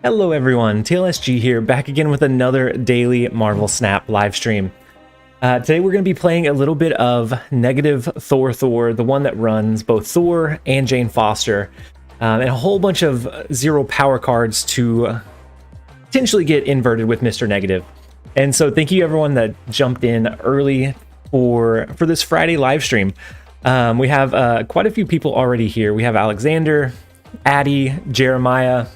Hello everyone, TLSG here, back again with another daily Marvel Snap live stream. Today we're going to be playing a little bit of Negative Thor, the one that runs both Thor and Jane Foster, and a whole bunch of zero power cards to potentially get inverted with Mr. Negative. And so thank you everyone that jumped in early for this Friday live stream. We have quite a few people already here. We have Alexander, Addie, Jeremiah,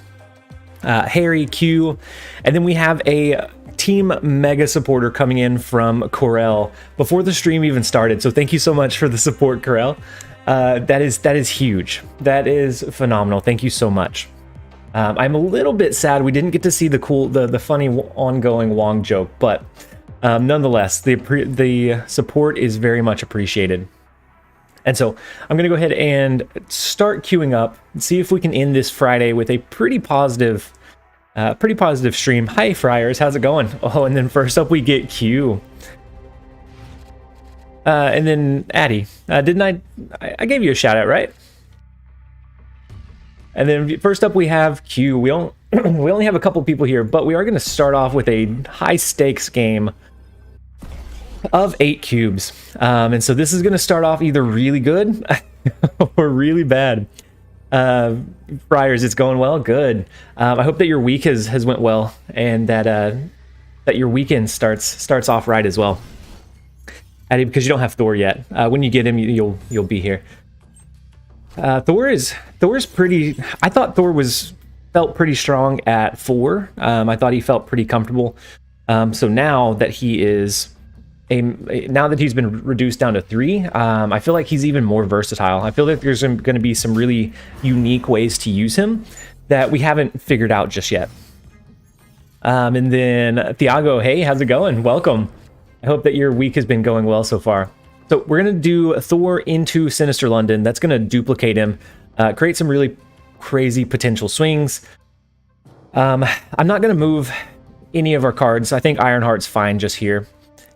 Harry, Q, and then we have a Team Mega Supporter coming in from Corel before the stream even started. So thank you so much for the support, Corel. That is huge. That is phenomenal. Thank you so much. I'm a little bit sad we didn't get to see the funny ongoing Wong joke, but nonetheless, the support is very much appreciated. And so I'm going to go ahead and start queuing up and see if we can end this Friday with a pretty positive stream. Hi, Friars. How's it going? Oh, and then first up we get Q. And then Addie. Didn't I gave you a shout out, right? And then first up we have Q. We only have a couple people here, but we are going to start off with a high stakes game of 8 cubes. And so this is going to start off either really good or really bad. Friars, it's going well. Good. I hope that your week has went well, and that your weekend starts off right as well. Addie, because you don't have Thor yet. When you get him, you'll be here. Thor's pretty. I thought Thor felt pretty strong at 4. I thought he felt pretty comfortable. So now that he's been reduced down to 3, I feel like he's even more versatile. I feel like there's going to be some really unique ways to use him that we haven't figured out just yet. And then Thiago, hey, how's it going? Welcome. I hope that your week has been going well so far. So we're going to do Thor into Sinister London. That's going to duplicate him, create some really crazy potential swings. I'm not going to move any of our cards. I think Ironheart's fine just here.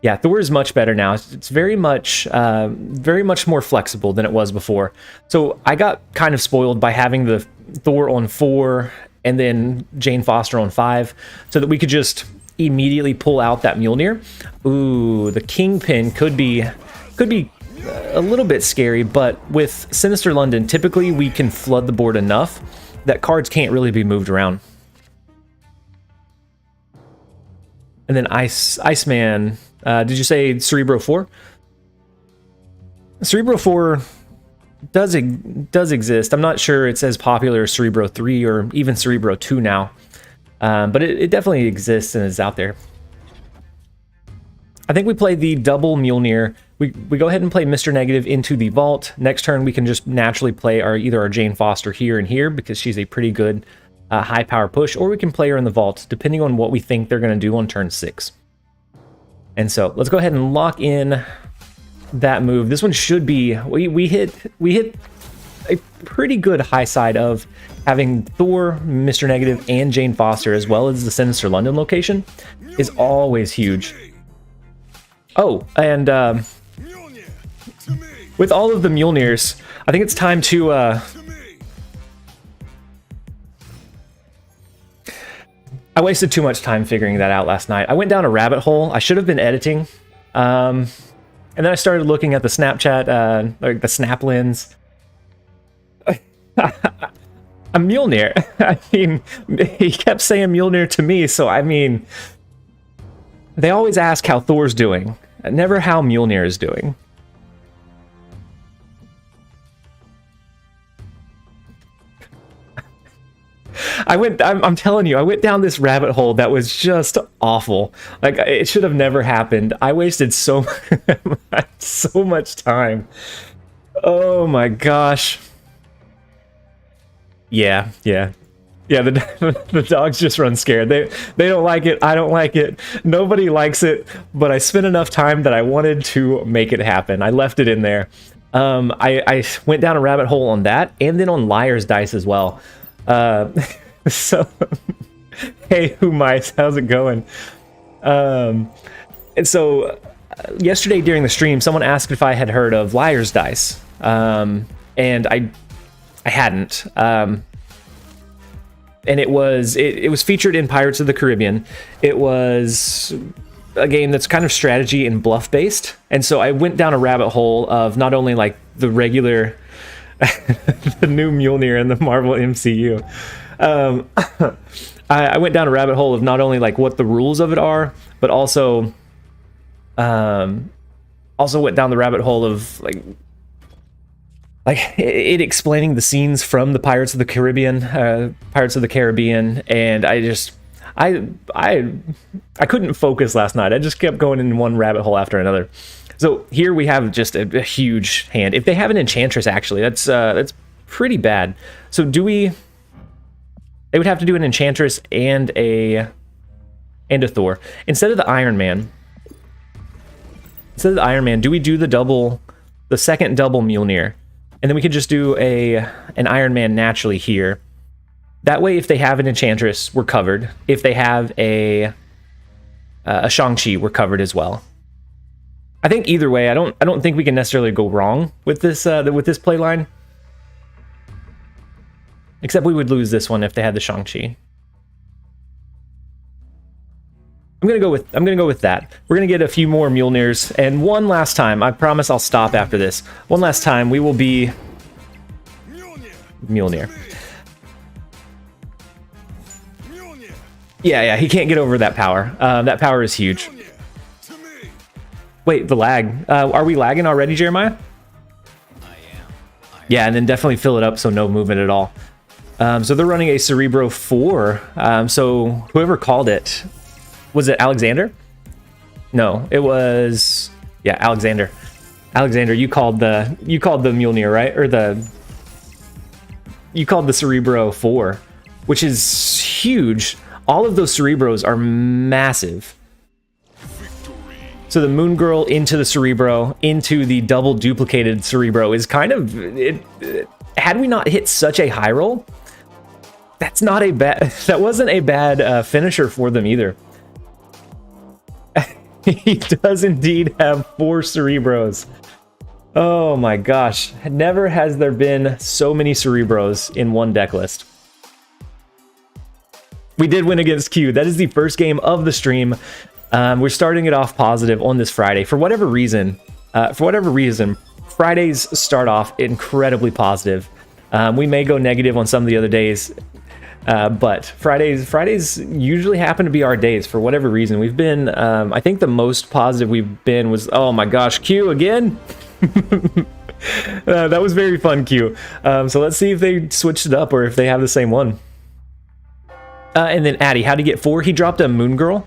Yeah, Thor is much better now. It's very much more flexible than it was before. So I got kind of spoiled by having the Thor on 4 and then Jane Foster on 5, so that we could just immediately pull out that Mjolnir. Ooh, the Kingpin could be a little bit scary, but with Sinister London, typically we can flood the board enough that cards can't really be moved around. And then Iceman. Did you say Cerebro 4? Cerebro 4 does exist. I'm not sure it's as popular as Cerebro 3 or even Cerebro 2 now. But it definitely exists and is out there. I think we play the double Mjolnir. We go ahead and play Mr. Negative into the vault. Next turn we can just naturally play either our Jane Foster here and here, because she's a pretty good high power push, or we can play her in the vault depending on what we think they're going to do on turn 6. And so let's go ahead and lock in that move. This one should be, we hit a pretty good high side of having Thor, Mr. Negative, and Jane Foster, as well as the Sinister London location, is always huge. Oh, and with all of the Mjolnirs, I think it's time to I wasted too much time figuring that out last night. I went down a rabbit hole. I should have been editing. And then I started looking at the Snapchat, like the Snap Lens. A Mjolnir. I mean, he kept saying Mjolnir to me, so I mean, they always ask how Thor's doing, never how Mjolnir is doing. I'm telling you, I went down this rabbit hole that was just awful. Like, it should have never happened. I wasted so much time. Oh my gosh. Yeah. The dogs just run scared. They don't like it. I don't like it. Nobody likes it. But I spent enough time that I wanted to make it happen. I left it in there. I went down a rabbit hole on that, and then on Liar's Dice as well. So hey, who mice, how's it going? And so yesterday during the stream, someone asked if I had heard of Liar's Dice, and I hadn't. and it was featured in Pirates of the Caribbean. It was a game that's kind of strategy and bluff based, and so I went down a rabbit hole of not only like the regular, the new Mjolnir in the Marvel MCU. I went down a rabbit hole of not only like what the rules of it are, but also went down the rabbit hole of like it explaining the scenes from the Pirates of the Caribbean, and I couldn't focus last night. I just kept going in one rabbit hole after another. So here we have just a huge hand. If they have an Enchantress, actually, that's pretty bad. So do we? They would have to do an Enchantress and a Thor instead of the Iron Man. Instead of the Iron Man, do we do the second double Mjolnir? And then we could just do an Iron Man naturally here. That way, if they have an Enchantress, we're covered. If they have a Shang-Chi, we're covered as well. I think either way, I don't think we can necessarily go wrong with this play line. Except we would lose this one if they had the Shang-Chi. I'm gonna go with that. We're gonna get a few more Mjolnirs, and one last time. I promise I'll stop after this. One last time, we will be Mjolnir. Yeah, he can't get over that power. That power is huge. Wait, the lag. Are we lagging already, Jeremiah? Yeah, and then definitely fill it up so no movement at all. So they're running a Cerebro 4. So whoever called it, was it Alexander? No, it was, yeah, Alexander. Alexander, you called the Mjolnir, right? Or you called the Cerebro 4, which is huge. All of those Cerebros are massive. So the Moon Girl into the Cerebro, into the double duplicated Cerebro is kind of, had we not hit such a high roll, that wasn't a bad finisher for them either. He does indeed have 4 Cerebros. Oh my gosh. Never has there been so many Cerebros in one deck list. We did win against Q. That is the first game of the stream. We're starting it off positive on this Friday. For whatever reason, Fridays start off incredibly positive. We may go negative on some of the other days, but Fridays usually happen to be our days for whatever reason. We've been, I think the most positive we've been was, oh my gosh, Q again? That was very fun, Q. So let's see if they switched it up or if they have the same one. And then Addy, how'd he get 4? He dropped a Moon Girl,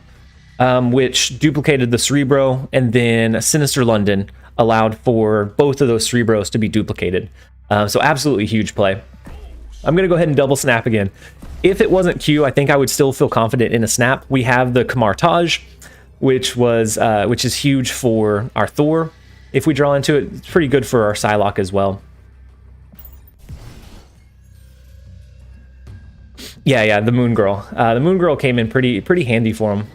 which duplicated the Cerebro, and then Sinister London allowed for both of those Cerebros to be duplicated. So absolutely huge play. I'm going to go ahead and double snap again. If it wasn't Q, I think I would still feel confident in a snap. We have the Camartage, which is huge for our Thor. If we draw into it, it's pretty good for our Psylocke as well. Yeah, the Moon Girl. The Moon Girl came in pretty handy for him.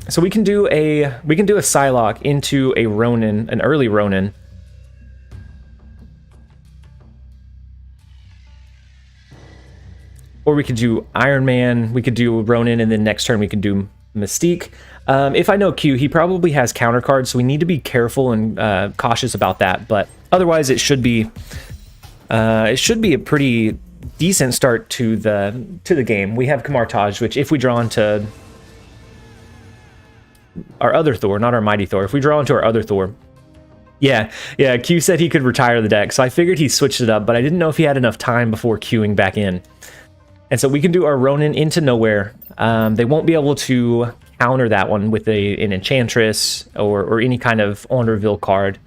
So we can do a Psylocke into a Ronin, an early Ronin. Or we could do Iron Man, we could do Ronin, and then next turn we could do Mystique. If I know Q, he probably has counter cards, so we need to be careful and cautious about that. But otherwise, it should be a pretty decent start to the game. We have Camartage, which if we draw into our other Thor, not our Mighty Thor, if we draw into our other Thor, yeah, Q said he could retire the deck, so I figured he switched it up, but I didn't know if he had enough time before queuing back in. And so we can do our Ronin into Nowhere. They won't be able to counter that one with an Enchantress or any kind of Honorville card.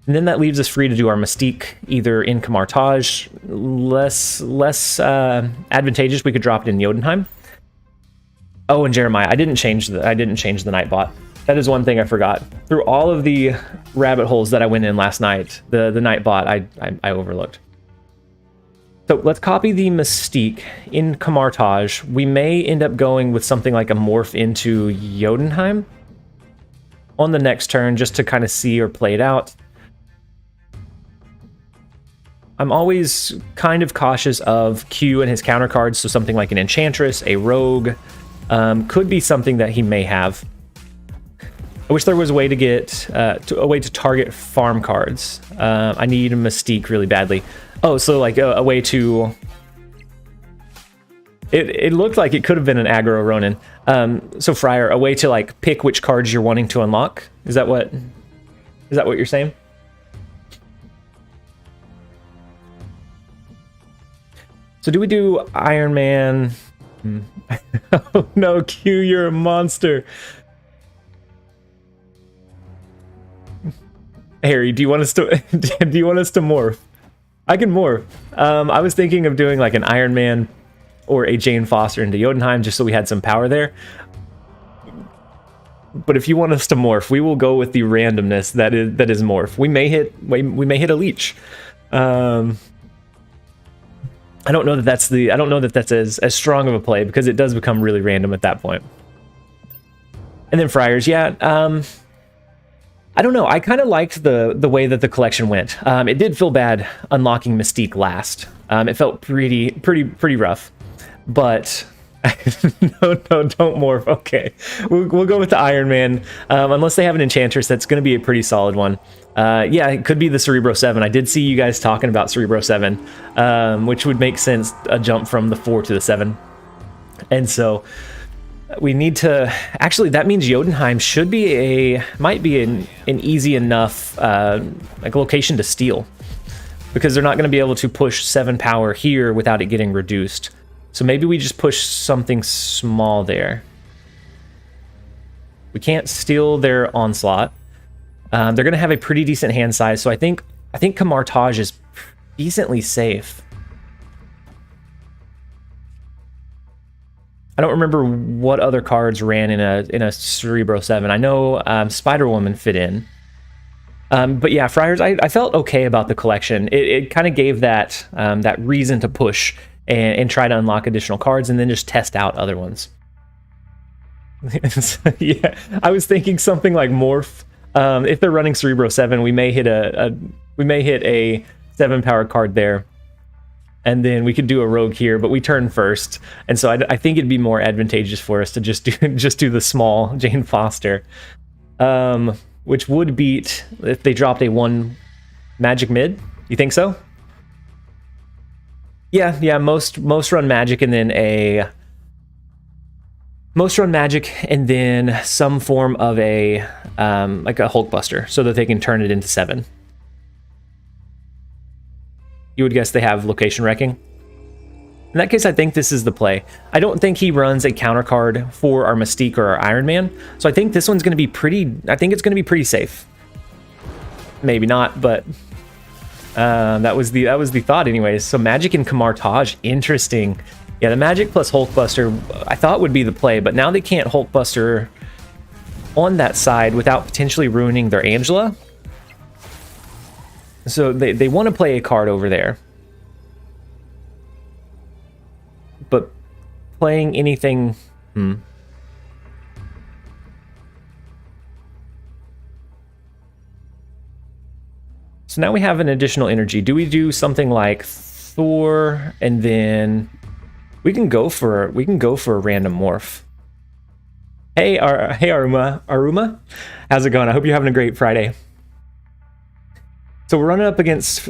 And then that leaves us free to do our Mystique either in Camartage, less advantageous. We could drop it in Jotunheim. Oh, and Jeremiah, I didn't change the Nightbot. That is one thing I forgot. Through all of the rabbit holes that I went in last night, the Nightbot I overlooked. So let's copy the Mystique in Camartage. We may end up going with something like a morph into Jotunheim on the next turn just to kind of see or play it out. I'm always kind of cautious of Q and his counter cards, so something like an Enchantress, a Rogue, could be something that he may have. I wish there was a way to get a way to target farm cards. I need a Mystique really badly. Oh, so like a way to... It looked like it could have been an aggro Ronin. So Friar, a way to like pick which cards you're wanting to unlock. Is that what you're saying? So do we do Iron Man? Oh no, Q, you're a monster. Harry, do you want us to morph? I can morph. I was thinking of doing like an Iron Man or a Jane Foster into Jotunheim just so we had some power there. But if you want us to morph, we will go with the randomness that is morph. We may hit a leech. I don't know that that's as strong of a play because it does become really random at that point. And then Friars, yeah. I don't know. I kind of liked the way that the collection went. It did feel bad unlocking Mystique last. It felt pretty rough. But no, don't morph. Okay, we'll go with the Iron Man. Unless they have an Enchantress, that's going to be a pretty solid one. Yeah, it could be the Cerebro 7. I did see you guys talking about Cerebro 7, which would make sense, a jump from the 4 to the 7. And so we need to... Actually, that means Jotunheim might be an easy enough like location to steal. Because they're not going to be able to push 7 power here without it getting reduced. So maybe we just push something small there. We can't steal their Onslaught. They're going to have a pretty decent hand size, so I think Camartage is decently safe. I don't remember what other cards ran in a Cerebro 7. I know Spider-Woman fit in. But yeah, Friars, I felt okay about the collection. It kind of gave that reason to push and try to unlock additional cards and then just test out other ones. Yeah, I was thinking something like Morph. If they're running Cerebro 7, we may hit a 7 power card there. And then we could do a Rogue here, but we turn first. And so I think it'd be more advantageous for us to just do the small Jane Foster. Which would beat if they dropped a 1 magic mid. You think so? Yeah, most run magic and then some form of a like a Hulkbuster so that they can turn it into 7. You would guess they have location wrecking. In that case, I think this is the play. I don't think he runs a counter card for our Mystique or our Iron Man, so I think this one's going to be pretty. I think it's going to be pretty safe. Maybe not, but that was the thought, anyways. So Magic and Camartage, interesting. Yeah, the Magic plus Hulkbuster I thought would be the play, but now they can't Hulkbuster on that side without potentially ruining their Angela. So they want to play a card over there. But playing anything... So now we have an additional energy. Do we do something like Thor and then we can go for a random morph? Hey Aruma, how's it going? I hope you're having a great Friday. So we're running up against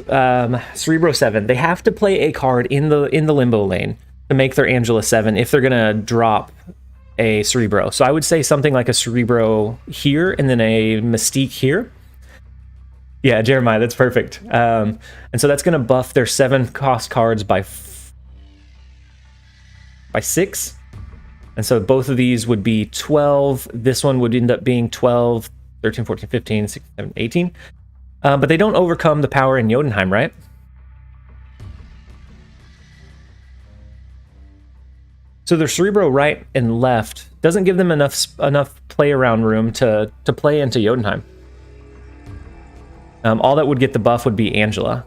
Cerebro 7. They have to play a card in the limbo lane to make their Angela 7 if they're gonna drop a Cerebro. So I would say something like a Cerebro here and then a Mystique here. Yeah, Jeremiah, that's perfect. And so that's gonna buff their 7 cost cards by 6. And so both of these would be 12. This one would end up being 12, 13, 14, 15, 16, 17, 18. But they don't overcome the power in Jotunheim, right? So their Cerebro right and left doesn't give them enough play around room to play into Jotunheim. All that would get the buff would be Angela.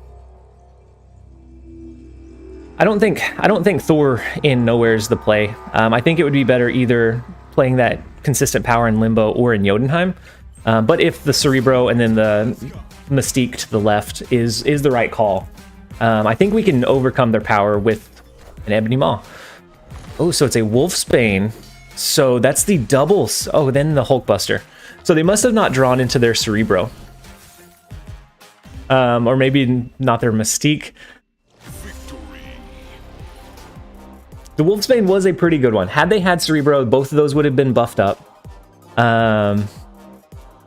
I don't think Thor in Nowhere's the play. I think it would be better either playing that consistent power in Limbo or in Jotunheim. But if the Cerebro and then the Mystique to the left is the right call, I think we can overcome their power with an Ebony Maw. Oh, so it's a Wolfsbane. So that's the doubles. Oh, then the Hulkbuster. So they must have not drawn into their Cerebro. Or maybe not their Mystique. The Wolfsbane was a pretty good one. Had they had Cerebro, both of those would have been buffed up. Yeah,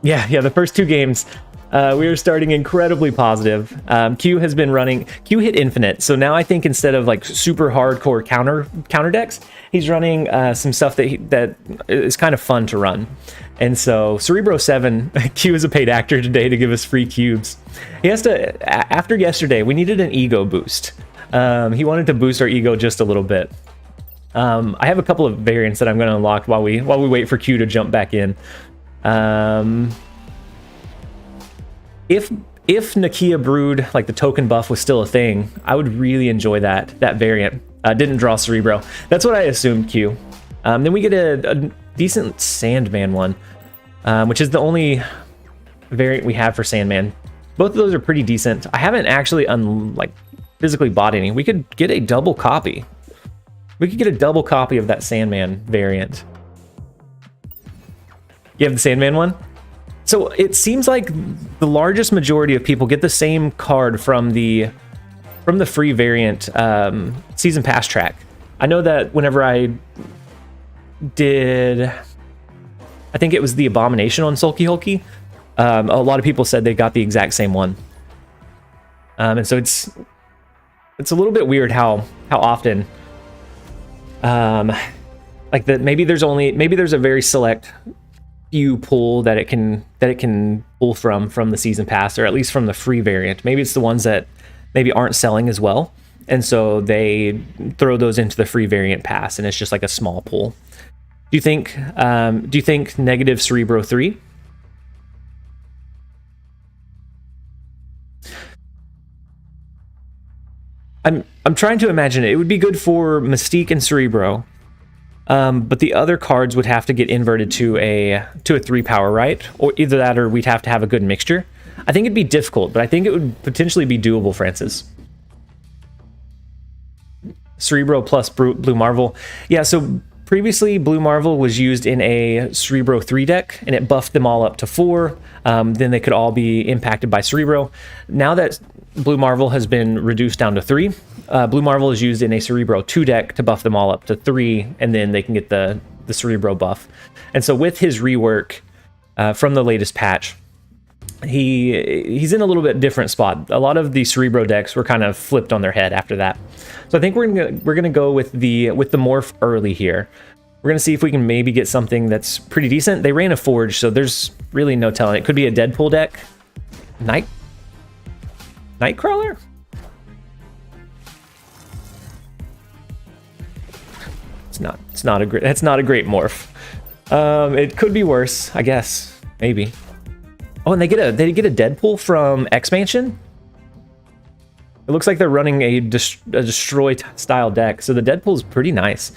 the first two games, we were starting incredibly positive. Q has been running... Q hit Infinite, so now I think instead of like super hardcore counter decks, he's running some stuff that is kind of fun to run. And so Cerebro 7, Q is a paid actor today to give us free cubes. He has to... After yesterday, we needed an ego boost. He wanted to boost our ego just a little bit. I have a couple of variants that I'm going to unlock while we wait for Q to jump back in. If Nakia Brood, like the token buff, was still a thing, I would really enjoy that variant. Didn't draw Cerebro. That's what I assumed, Q. Then we get a decent Sandman one, which is the only variant we have for Sandman. Both of those are pretty decent. I haven't actually physically bought any. We could get a double copy. We could get a double copy of that Sandman variant. You have the Sandman one? So it seems like the largest majority of people get the same card from the free variant season pass track. I know that whenever I did, I think it was the Abomination on Sulky Hulky, a lot of people said they got the exact same one. And so it's a little bit weird how often like that maybe there's a very select few pull that it can pull from the season pass, or at least from the free variant. Maybe it's the ones that maybe aren't selling as well, and so they throw those into the free variant pass, and it's just like a small pull. Do you think negative Cerebro 3? I'm trying to imagine it. It would be good for Mystique and Cerebro, but the other cards would have to get inverted to a 3 power, right? Or either that, or we'd have to have a good mixture. I think it'd be difficult, but I think it would potentially be doable, Francis. Cerebro plus Blue Marvel. Yeah, so previously Blue Marvel was used in a Cerebro 3 deck, and it buffed them all up to 4. Then they could all be impacted by Cerebro. Now that Blue Marvel has been reduced down to 3, Blue Marvel is used in a Cerebro 2 deck to buff them all up to 3, and then they can get the Cerebro buff. And so with his rework from the latest patch, he's in a little bit different spot. A lot of the Cerebro decks were kind of flipped on their head after that. So I think we're gonna go with the morph early here. We're gonna see if we can maybe get something that's pretty decent. They ran a Forge, so there's really no telling. It could be a Deadpool deck. Nightcrawler? That's not a great morph. It could be worse, I guess. Maybe. Oh, and they get a Deadpool from Expansion? It looks like they're running a destroy style deck, so the Deadpool's pretty nice.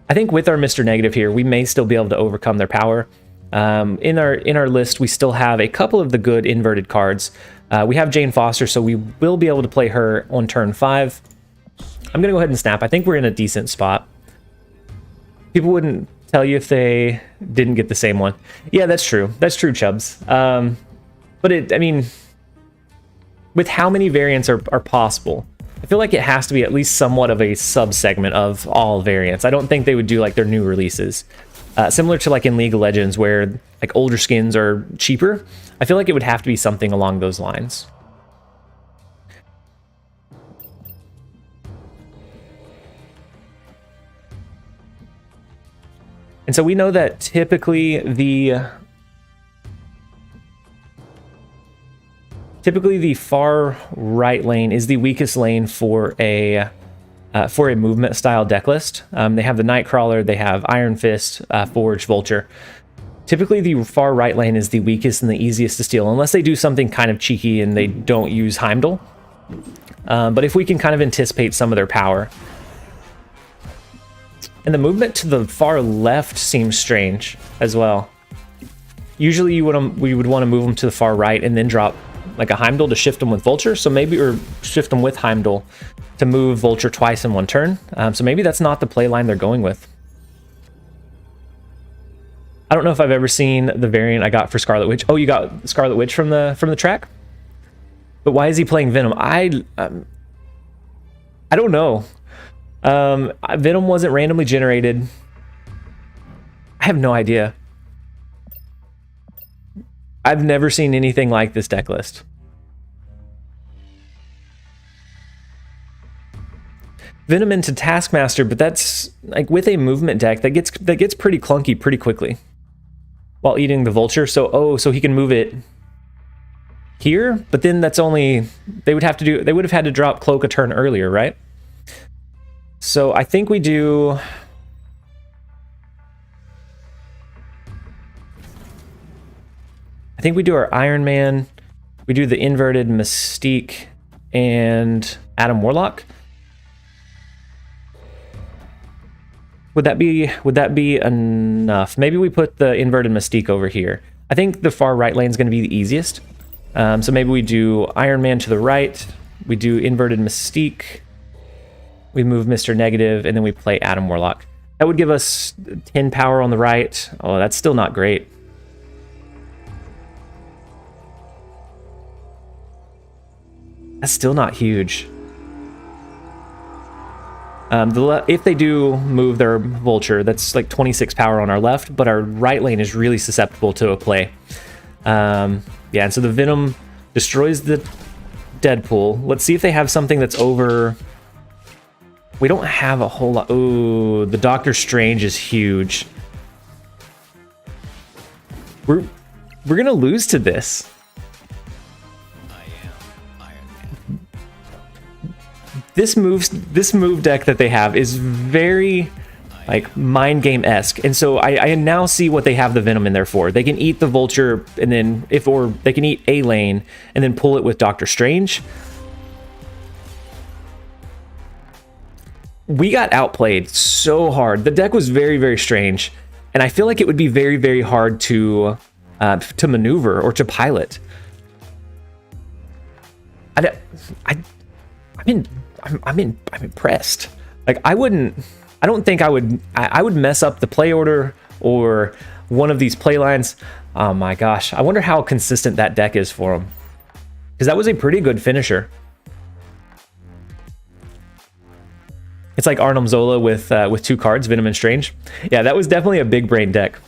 I think with our Mr. Negative here, we may still be able to overcome their power. In our list, we still have a couple of the good inverted cards. We have Jane Foster, so we will be able to play her on turn 5. I'm gonna go ahead and snap. I think we're in a decent spot. People wouldn't tell you if they didn't get the same one. Yeah, that's true. That's true, Chubbs. But I mean, with how many variants are possible, I feel like it has to be at least somewhat of a sub-segment of all variants. I don't think they would do like their new releases. Similar to like in League of Legends, where like older skins are cheaper. I feel like it would have to be something along those lines. And so we know that typically the far right lane is the weakest lane for a movement style deck list. They have the Nightcrawler, they have Iron Fist, Forge, Vulture. Typically the far right lane is the weakest and the easiest to steal, unless they do something kind of cheeky and they don't use Heimdall. But if we can kind of anticipate some of their power. And the movement to the far left seems strange as well. Usually we would want to move them to the far right and then drop like a Heimdall to shift them with Vulture, so maybe, or shift them with Heimdall to move Vulture twice in one turn. So maybe that's not the play line they're going with. I don't know if I've ever seen the variant I got for Scarlet Witch. Oh, you got Scarlet Witch from the track? But why is he playing Venom? I don't know. Venom wasn't randomly generated. I have no idea. I've never seen anything like this deck list. Venom into Taskmaster, but that's like with a movement deck that gets pretty clunky pretty quickly while eating the Vulture. So so he can move it here, but then that's only they would have had to drop Cloak a turn earlier, right? So I think we do our Iron Man, we do the inverted Mystique and Adam Warlock. Would that be enough? Maybe we put the inverted Mystique over here. I think the far right lane is going to be the easiest. So maybe we do Iron Man to the right, we do inverted Mystique, we move Mr. Negative, and then we play Adam Warlock. That would give us 10 power on the right. Oh, that's still not great. That's still not huge. If they do move their Vulture, that's like 26 power on our left, but our right lane is really susceptible to a play. Yeah, and so the Venom destroys the Deadpool. Let's see if they have something that's over... We don't have a whole lot... Ooh, the Doctor Strange is huge. We're gonna lose to this. This move deck that they have is very like mind game-esque, and so I now see what they have the Venom in there for. They can eat the Vulture, and then they can eat a lane and then pull it with Doctor Strange. We got outplayed so hard. The deck was very, very strange, and I feel like it would be very, very hard to maneuver or to pilot. I'm impressed. Like I don't think I would mess up the play order or one of these play lines. Oh my gosh, I wonder how consistent that deck is for him, because that was a pretty good finisher. It's like Arnim Zola with 2 cards, Venom and Strange. Yeah, that was definitely a big brain deck.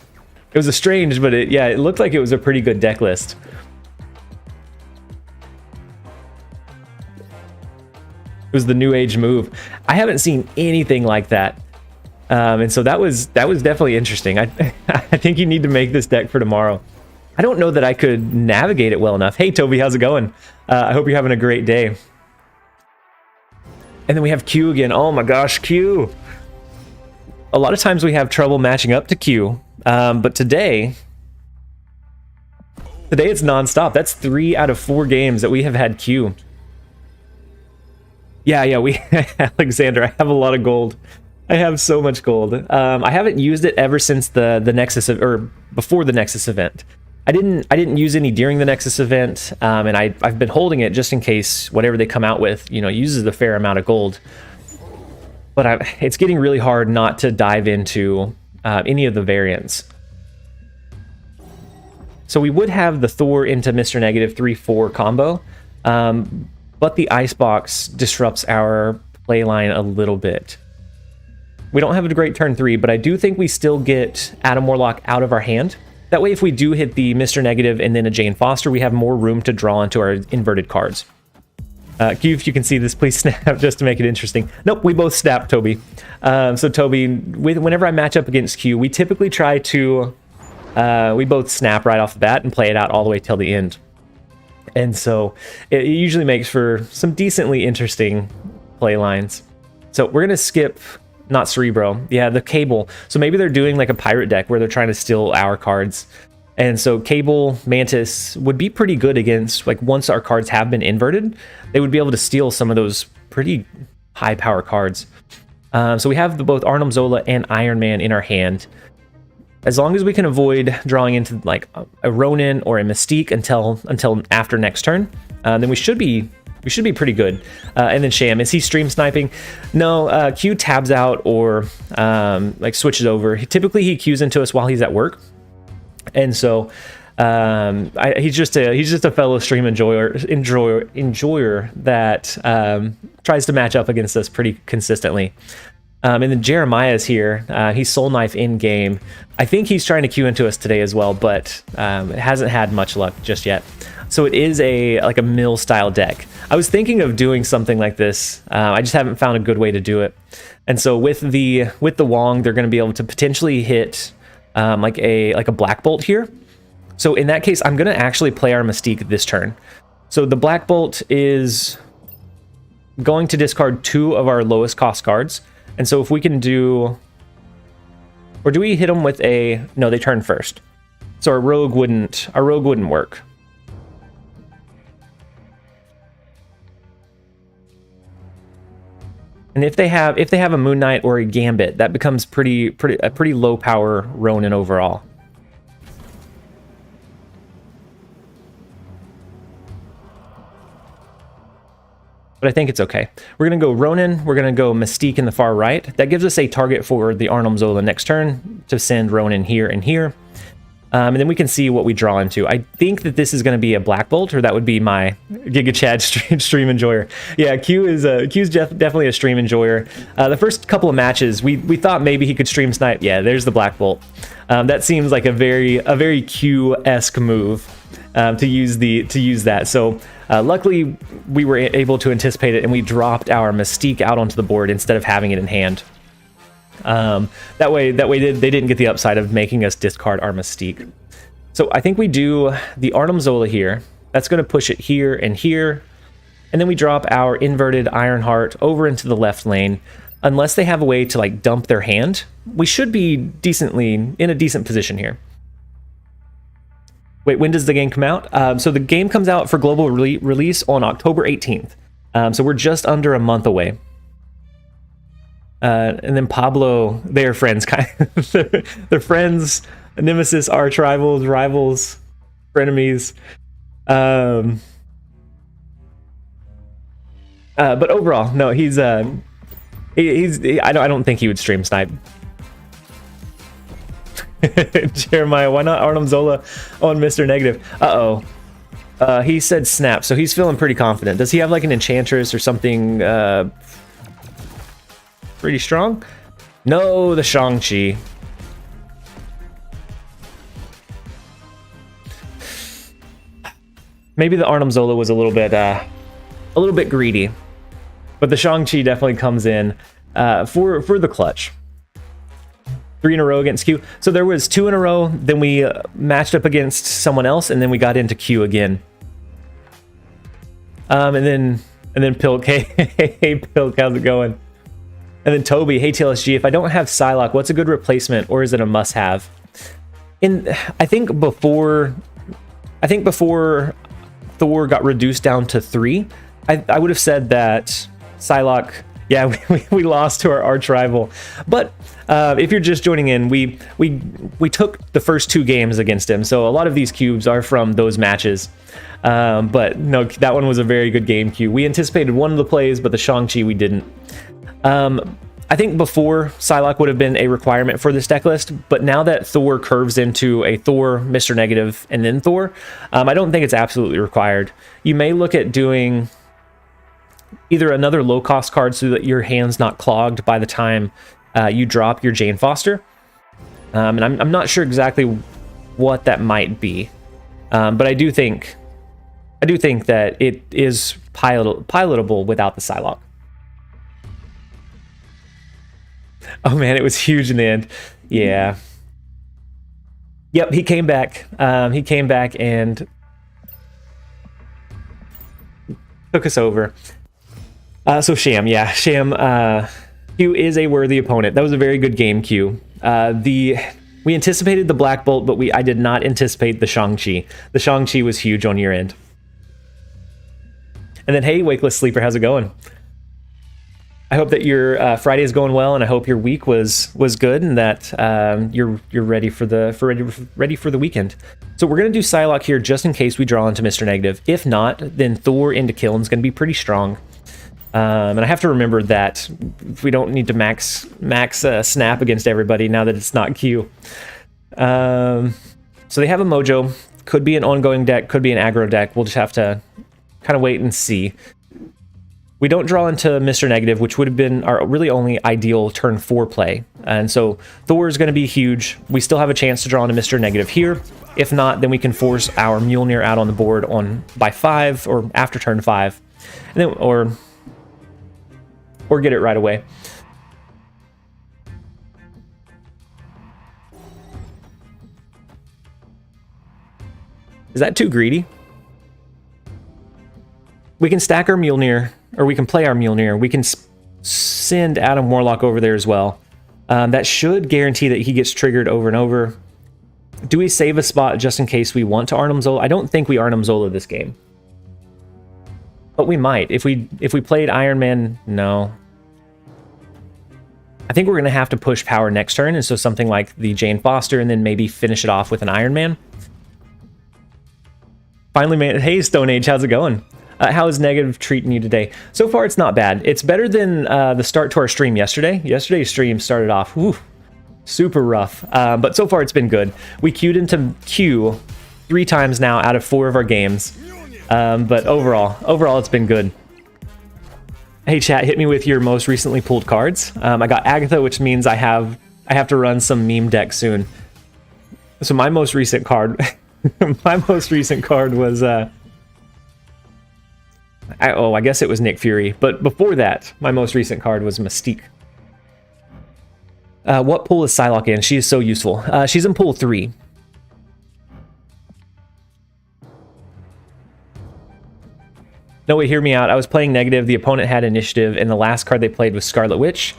It was a Strange, but it looked like it was a pretty good deck list. It was the new age move. I haven't seen anything like that, and so that was definitely interesting. I think you need to make this deck for tomorrow. I don't know that I could navigate it well enough. Hey Toby, how's it going? I hope you're having a great day. And then we have Q again. Oh my gosh, Q. A lot of times we have trouble matching up to Q, but today it's nonstop. That's 3 out of 4 games that we have had Q. Yeah, we Alexander, I have a lot of gold. I have so much gold. I haven't used it ever since the Nexus, or before the Nexus event. I didn't use any during the Nexus event, and I've been holding it just in case whatever they come out with, uses a fair amount of gold. But it's getting really hard not to dive into any of the variants. So we would have the Thor into Mr. Negative 3/4 combo, but the Icebox disrupts our play line a little bit. We don't have a great turn 3, but I do think we still get Adam Warlock out of our hand. That way, if we do hit the Mr. Negative and then a Jane Foster, we have more room to draw into our inverted cards. Q, if you can see this, please snap just to make it interesting. Nope, we both snap, Toby. So Toby, whenever I match up against Q, we typically try to... we both snap right off the bat and play it out all the way till the end. And so it usually makes for some decently interesting play lines. So we're going to skip... Not Cerebro. Yeah, the Cable. So maybe they're doing like a pirate deck where they're trying to steal our cards. And so Cable, Mantis would be pretty good against, like, once our cards have been inverted, they would be able to steal some of those pretty high power cards. So we have both Arnim Zola and Iron Man in our hand. as long as we can avoid drawing into like a Ronin or a Mystique until after next turn, then we should be pretty good. And then Sham, is he stream sniping? No, Q tabs out or like switches over. Typically he Qs into us while he's at work, and so he's just a fellow stream enjoyer that tries to match up against us pretty consistently. And then Jeremiah is here. He's Soul Knife in game. I think he's trying to queue into us today as well, but it hasn't had much luck just yet. So it is like a mill style deck. I was thinking of doing something like this. I just haven't found a good way to do it. And so with the Wong, they're going to be able to potentially hit like a Black Bolt here. So in that case, I'm going to actually play our Mystique this turn. So the Black Bolt is going to discard 2 of our lowest cost cards. And so if we can do, or do we hit them with a, no, they turn first. So our rogue wouldn't work. And if they have a Moon Knight or a Gambit, that becomes a pretty low power Ronin overall. But I think it's okay. We're going to go Ronin. We're going to go Mystique in the far right. That gives us a target for the Arnhem Zola next turn to send Ronin here and here. And then we can see what we draw into. I think that this is going to be a Black Bolt, or that would be my Giga Chad stream enjoyer. Yeah, Q's definitely a stream enjoyer. The first couple of matches, we thought maybe he could stream snipe. Yeah, there's the Black Bolt. That seems like a very Q-esque move to use that. So luckily we were able to anticipate it, and we dropped our Mystique out onto the board instead of having it in hand. That way they didn't get the upside of making us discard our Mystique. So I think we do the Arnhem Zola here. That's going to push it here and here. And then we drop our inverted Ironheart over into the left lane. Unless they have a way to like dump their hand, we should be in a decent position here. Wait, when does the game come out? So the game comes out for global release on October 18th. So we're just under a month away. And then Pablo, they're friends, they're friends, nemesis, arch rivals, frenemies. But overall, no, I don't think he would stream snipe. Jeremiah, why not Arnhem Zola on Mr. Negative? He said snap, so he's feeling pretty confident. Does he have like an Enchantress or something pretty strong? No, the Shang-Chi. Maybe the Arnhem Zola was a little bit greedy, but the Shang-Chi definitely comes in for the clutch. 3 in a row against Q. So there was 2 in a row, then we matched up against someone else, and then we got into Q again. And then Pilk, hey Pilk, how's it going? And then Toby, hey TLSG, if I don't have Psylocke, what's a good replacement, or is it a must-have? I think before Thor got reduced down to 3, I would have said that Psylocke, yeah, we lost to our arch rival. But if you're just joining in, we took the first 2 games against him, so a lot of these cubes are from those matches. But no, that one was a very good game Q. We anticipated one of the plays, but the Shang-Chi we didn't. I think before Psylocke would have been a requirement for this deck list, but now that Thor curves into a Thor, Mr. Negative, and then Thor, I don't think it's absolutely required. You may look at doing either another low-cost card so that your hand's not clogged by the time you drop your Jane Foster. And I'm not sure exactly what that might be, but I do think that it is pilotable without the Psylocke. Oh man, it was huge in the end. Yeah. Yep, he came back. He came back and took us over. So Sham, yeah, Sham, Q is a worthy opponent. That was a very good game, Q. We anticipated the Black Bolt, but I did not anticipate the Shang-Chi. The Shang-Chi was huge on your end. And then, hey, Wakeless Sleeper, how's it going? I hope that your Friday is going well, and I hope your week was good, and that you're ready for the weekend. So we're gonna do Psylocke here just in case we draw into Mr. Negative. If not, then Thor into Kiln is gonna be pretty strong. And I have to remember that we don't need to max snap against everybody now that it's not Q. So they have a Mojo. Could be an ongoing deck, could be an aggro deck. We'll just have to kind of wait and see. We don't draw into Mr. Negative, which would have been our really only ideal turn 4 play. And so Thor is going to be huge. We still have a chance to draw into Mr. Negative here. If not, then we can force our Mjolnir out on the board by 5 or after turn 5, and then or get it right away. Is that too greedy? We can stack our Mjolnir, or we can play our Mjolnir. We can send Adam Warlock over there as well. That should guarantee that he gets triggered over and over. Do we save a spot just in case we want to Arnim Zola? I don't think we Arnim Zola this game. But we might. If we played Iron Man, no. I think we're going to have to push power next turn, and so something like the Jane Foster, and then maybe finish it off with an Iron Man. Finally made it. Hey, Stone Age, how's it going? How is Negative treating you today? So far, it's not bad. It's better than the start to our stream yesterday. Yesterday's stream started off super rough, but so far it's been good. We queued into Q 3 times now out of 4 of our games, but overall it's been good. Hey chat, hit me with your most recently pulled cards. I got Agatha, which means I have to run some meme deck soon. So my most recent card, was I guess it was Nick Fury, but before that, my most recent card was Mystique. What pool is Psylocke in? She is so useful. She's in pool 3. No, wait, hear me out. I was playing Negative, the opponent had initiative, and the last card they played was Scarlet Witch,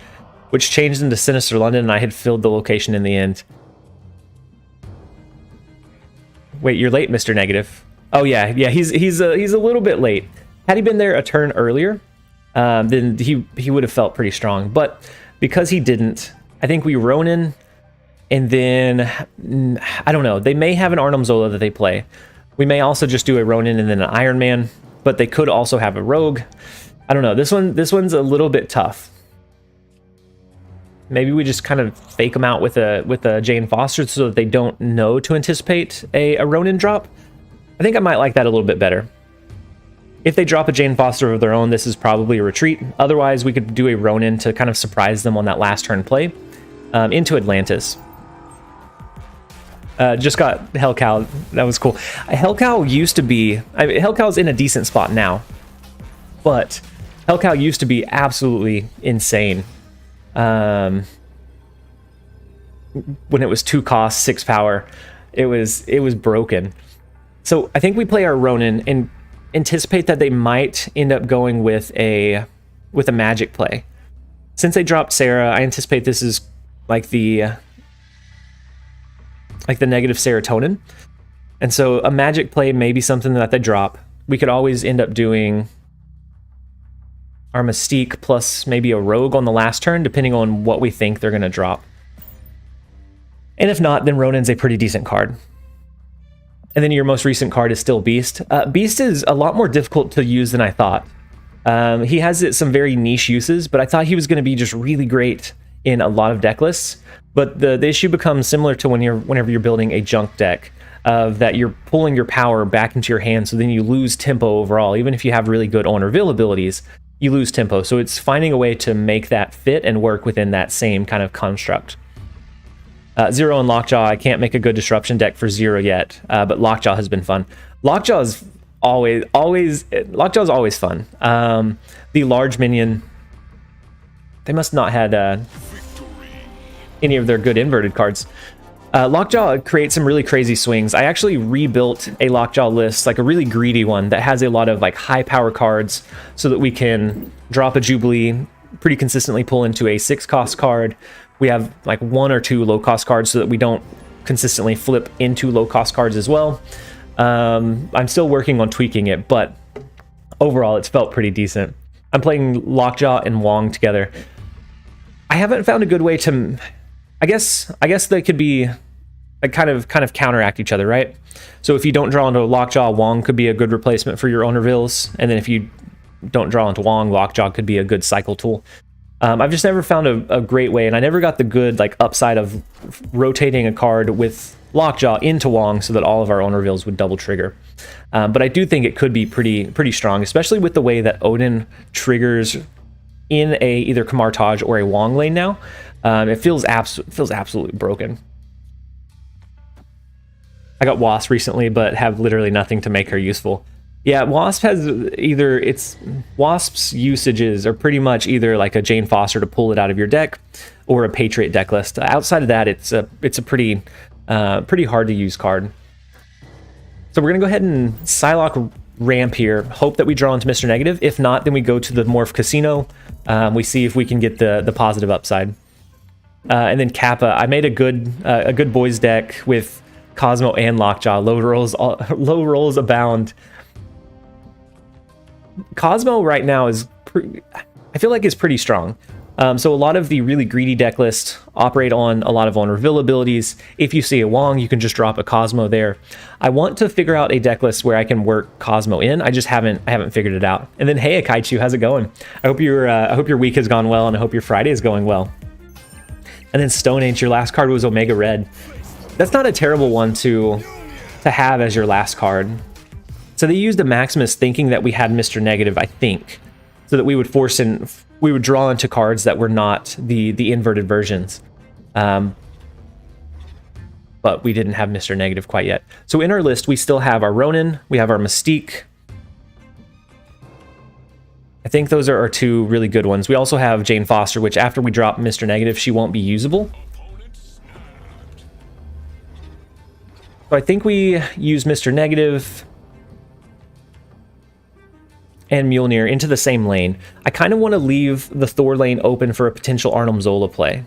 which changed into Sinister London, and I had filled the location in the end. Wait, you're late, Mr. Negative. Oh yeah, he's a little bit late. Had he been there a turn earlier, then he would have felt pretty strong. But because he didn't, I think we Ronin, and then I don't know. They may have an Arnim Zola that they play. We may also just do a Ronin and then an Iron Man, but they could also have a Rogue. I don't know. This one's a little bit tough. Maybe we just kind of fake them out with a Jane Foster so that they don't know to anticipate a Ronin drop. I think I might like that a little bit better. If they drop a Jane Foster of their own, this is probably a retreat. Otherwise, we could do a Ronin to kind of surprise them on that last turn play into Atlantis. Just got Hellcow. That was cool. Hellcow used to be... Hellcow's in a decent spot now. But Hellcow used to be absolutely insane. When it was 2 cost, 6 power, it was broken. So I think we play our Ronin and anticipate that they might end up going with a magic play. Since they dropped Sarah, I anticipate this is like the negative serotonin. And so a magic play may be something that they drop. We could always end up doing our Mystique plus maybe a Rogue on the last turn, depending on what we think they're going to drop. And if not, then Ronin's a pretty decent card. And then your most recent card is still Beast. Beast is a lot more difficult to use than I thought. He has some very niche uses, but I thought he was going to be just really great in a lot of deck lists. But the issue becomes similar to whenever you're building a junk deck, of that you're pulling your power back into your hand, so then you lose tempo overall. Even if you have really good on-reveal abilities, you lose tempo. So it's finding a way to make that fit and work within that same kind of construct. Zero and Lockjaw, I can't make a good disruption deck for Zero yet, but Lockjaw has been fun. Lockjaw is always fun. The large minion, they must not had any of their good inverted cards. Lockjaw creates some really crazy swings. I actually rebuilt a Lockjaw list, like a really greedy one that has a lot of like high power cards, so that we can drop a Jubilee, pretty consistently pull into a 6-cost card. We have like 1 or 2 low-cost cards so that we don't consistently flip into low-cost cards as well. I'm still working on tweaking it, but overall it's felt pretty decent. I'm playing Lockjaw and Wong together. I haven't found a good way to... I guess they could be like kind of counteract each other, right? So if you don't draw into Lockjaw, Wong could be a good replacement for your Ownervilles, and then if you don't draw into Wong, Lockjaw could be a good cycle tool. I've just never found a great way, and I never got the good like upside of rotating a card with Lockjaw into Wong so that all of our Ownervilles would double trigger. But I do think it could be pretty strong, especially with the way that Odin triggers in a either Kamartaj or a Wong lane now. It feels absolutely broken. I got Wasp recently, but have literally nothing to make her useful. Yeah, Wasp has Wasp's usages are pretty much either like a Jane Foster to pull it out of your deck, or a Patriot deck list. Outside of that, it's a pretty hard to use card. So we're gonna go ahead and Psylocke ramp here. Hope that we draw into Mr. Negative. If not, then we go to the Morph Casino. We see if we can get the positive upside. And then Kappa. I made a good boys deck with Cosmo and Lockjaw. Low rolls abound. Cosmo right now is I feel like is pretty strong. So a lot of the really greedy deck lists operate on a lot of Vulnerable abilities. If you see a Wong, you can just drop a Cosmo there. I want to figure out a deck list where I can work Cosmo in. I haven't figured it out. And then hey Akaichu, how's it going? I hope your week has gone well, and I hope your Friday is going well. And then Stone Age, your last card was Omega Red. That's not a terrible one to have as your last card. So they used a Maximus thinking that we had Mr. Negative, I think, so that we would draw into cards that were not the inverted versions. But we didn't have Mr. Negative quite yet. So in our list, we still have our Ronin, we have our Mystique. I think those are our two really good ones. We also have Jane Foster, which after we drop Mr. Negative, she won't be usable. So I think we use Mr. Negative and Mjolnir into the same lane. I kind of want to leave the Thor lane open for a potential Arnim Zola play.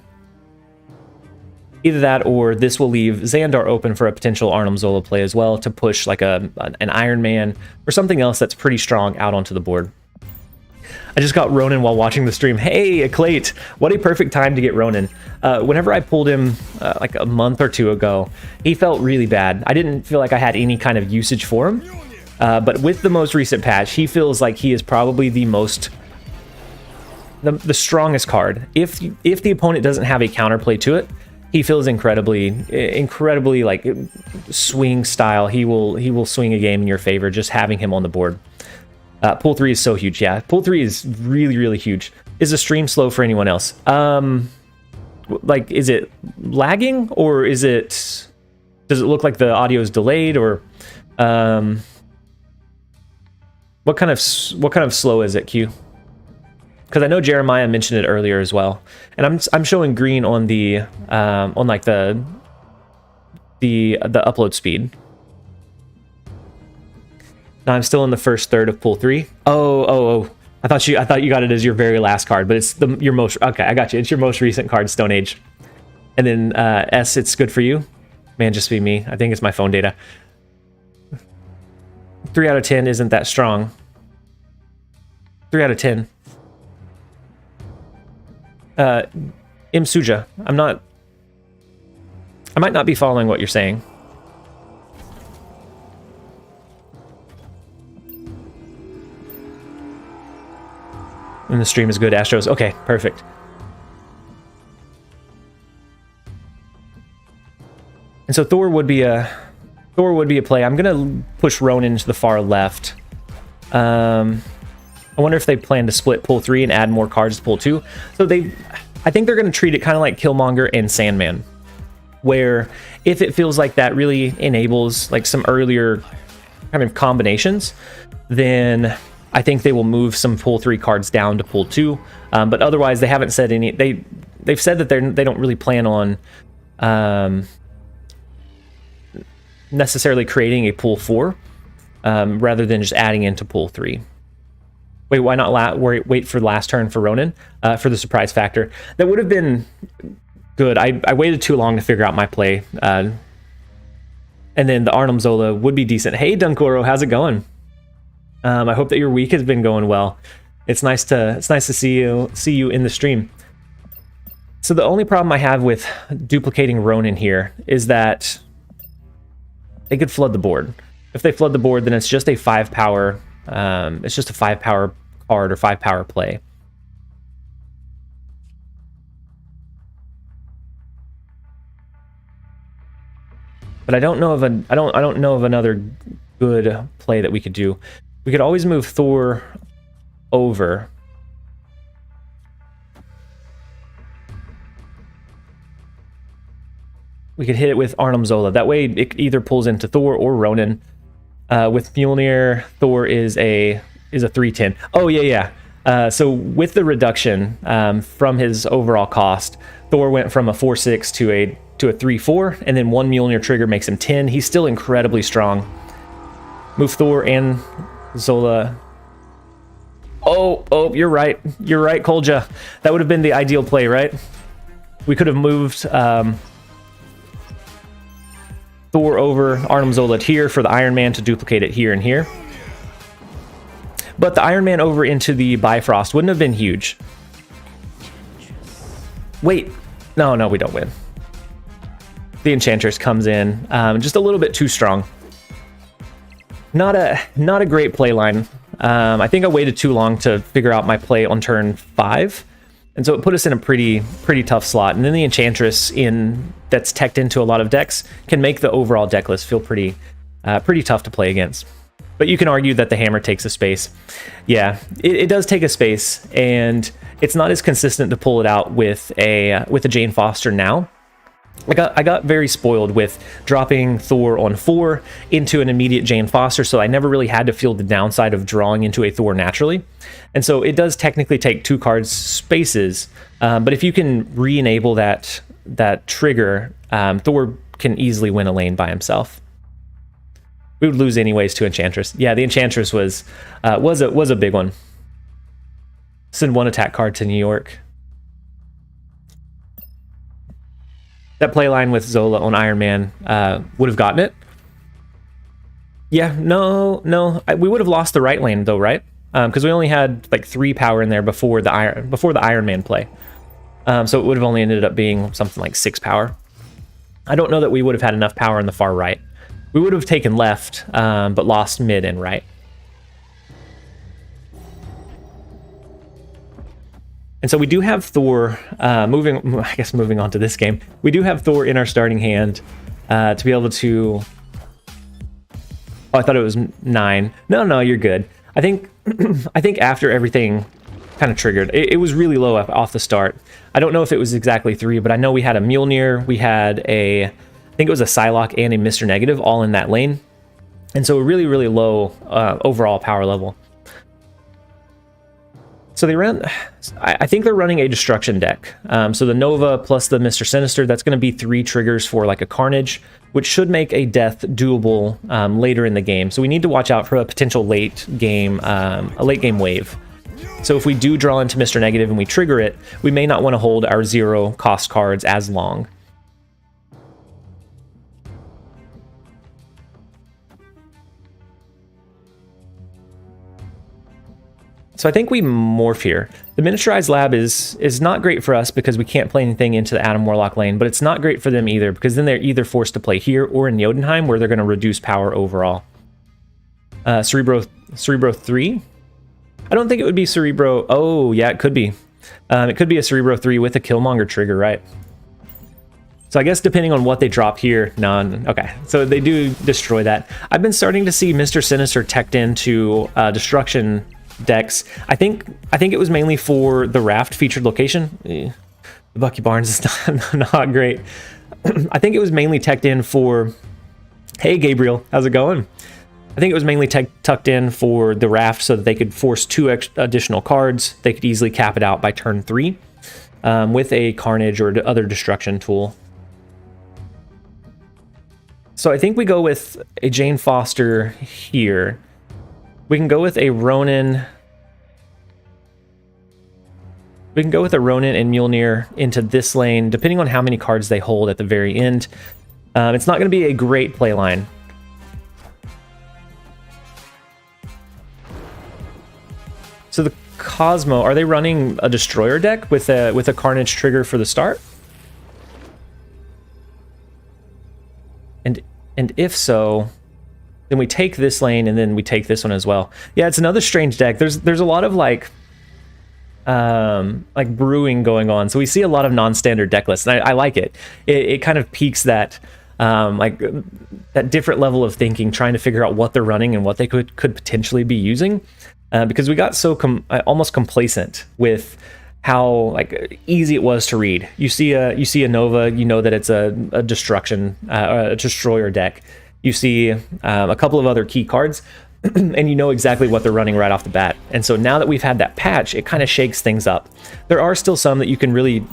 Either that, or this will leave Xandar open for a potential Arnim Zola play as well, to push like an Iron Man or something else that's pretty strong out onto the board. I just got Ronin while watching the stream. Hey, Eclate! What a perfect time to get Ronin. Whenever I pulled him like a month or two ago, he felt really bad. I didn't feel like I had any kind of usage for him. But with the most recent patch, he feels like he is probably the strongest card. If the opponent doesn't have a counterplay to it, he feels incredibly like swing style. He will swing a game in your favor just having him on the board. Pool 3 is so huge. Yeah, Pool 3 is really huge. Is the stream slow for anyone else? Like, is it lagging, or does it look like the audio is delayed, or what kind of slow is it, Q? Because I know Jeremiah mentioned it earlier as well, and I'm showing green on the on like the upload speed. Now I'm still in the first third of Pool 3. Oh! I thought you got it as your very last card, but it's your most. Okay, I got you. It's your most recent card, Stone Age. And then S, it's good for you. Man, just be me. I think it's my phone data. 3 out of 10 isn't that strong. 3 out of 10. Imsuja, I might not be following what you're saying. And the stream is good, Astros. Okay, perfect. And so Thor would be a play. I'm gonna push Ronin to the far left. I wonder if they plan to split Pool 3 and add more cards to Pool 2. So I think they're gonna treat it kind of like Killmonger and Sandman, where if it feels like that really enables like some earlier kind of combinations, then I think they will move some Pool 3 cards down to Pool 2. But otherwise, they haven't said any. They've said that they don't really plan on necessarily creating a Pool 4, rather than just adding into Pool 3. Wait, why not wait for the last turn for Ronin for the surprise factor? That would have been good. I waited too long to figure out my play. And then the Arnim Zola would be decent. Hey, Dunkoro, how's it going? I hope that your week has been going well. It's nice to see you in the stream. So the only problem I have with duplicating Ronin here is that they could flood the board. If they flood the board, then it's just a 5 power. It's just a 5 power card or 5 power play. But I don't know of I don't know of another good play that we could do. We could always move Thor over. We could hit it with Arnim Zola. That way it either pulls into Thor or Ronin. With Mjolnir, Thor is a 310. Oh yeah. So with the reduction from his overall cost, Thor went from a 4/6 to a 3/4, and then 1 Mjolnir trigger makes him 10. He's still incredibly strong. Move Thor and Zola. Oh, you're right. You're right, Kolja. That would have been the ideal play, right? We could have moved Thor over, Arnim Zola here for the Iron Man to duplicate it here and here. But the Iron Man over into the Bifrost wouldn't have been huge. Wait. No, we don't win. The Enchantress comes in just a little bit too strong. Not a great play line. I think I waited too long to figure out my play on turn 5, and so it put us in a pretty tough slot. And then the Enchantress that's teched into a lot of decks can make the overall deck list feel pretty tough to play against. But you can argue that the hammer takes a space. Yeah, it does take a space, and it's not as consistent to pull it out with a Jane Foster now. I got very spoiled with dropping Thor on 4 into an immediate Jane Foster, so I never really had to feel the downside of drawing into a Thor naturally. And so it does technically take 2 cards spaces, but if you can re-enable that trigger, Thor can easily win a lane by himself. We would lose anyways to Enchantress. Yeah, the Enchantress was a big one. Send 1 attack card to New York. That play line with Zola on Iron Man would have gotten it. Yeah, no, we would have lost the right lane though, right? Because we only had like 3 power in there before the Iron Man play. So it would have only ended up being something like 6 power. I don't know that we would have had enough power in the far right. We would have taken left, but lost mid and right. And so we do have Thor, moving on to this game, we do have Thor in our starting hand to be able to... Oh, I thought it was 9. No, you're good. I think after everything kind of triggered, it was really low off the start. I don't know if it was exactly 3, but I know we had a Mjolnir, we had I think it was a Psylocke and a Mr. Negative all in that lane. And so a really, really low overall power level. So I think they're running a destruction deck. So the Nova plus the Mr. Sinister, that's going to be 3 triggers for like a Carnage, which should make a death doable later in the game. So we need to watch out for a potential late game wave. So if we do draw into Mr. Negative and we trigger it, we may not want to hold our 0 cost cards as long. So I think we morph here. The miniaturized lab is not great for us because we can't play anything into the Adam Warlock lane, but it's not great for them either because then they're either forced to play here or in Jotunheim where they're going to reduce power overall. Cerebro 3? I don't think it would be Cerebro. Oh, yeah, it could be. It could be a Cerebro 3 with a Killmonger trigger, right? So I guess depending on what they drop here, none. Okay, so they do destroy that. I've been starting to see Mr. Sinister teched into destruction decks. I think it was mainly for the raft featured location. The Bucky Barnes is not great. I think it was mainly teched in for... Hey Gabriel, how's it going? I think it was mainly tucked in for the raft so that they could force 2 additional cards. They could easily cap it out by turn 3 with a Carnage or other destruction tool. So I think we go with a Jane Foster here. We can go with a Ronin. We can go with a Ronin and Mjolnir into this lane, depending on how many cards they hold at the very end. It's not going to be a great play line. So the Cosmo, are they running a destroyer deck with a Carnage trigger for the start? And if so, then we take this lane and then we take this one as well. Yeah, it's another strange deck. There's a lot of like brewing going on. So we see a lot of non-standard deck lists, and I like it. It kind of piques that that different level of thinking, trying to figure out what they're running and what they could potentially be using, because we got so almost complacent with how like easy it was to read. You see a Nova, you know that it's a destruction, a destroyer deck. You see a couple of other key cards, and you know exactly what they're running right off the bat. And so now that we've had that patch, it kind of shakes things up. There are still some that you can really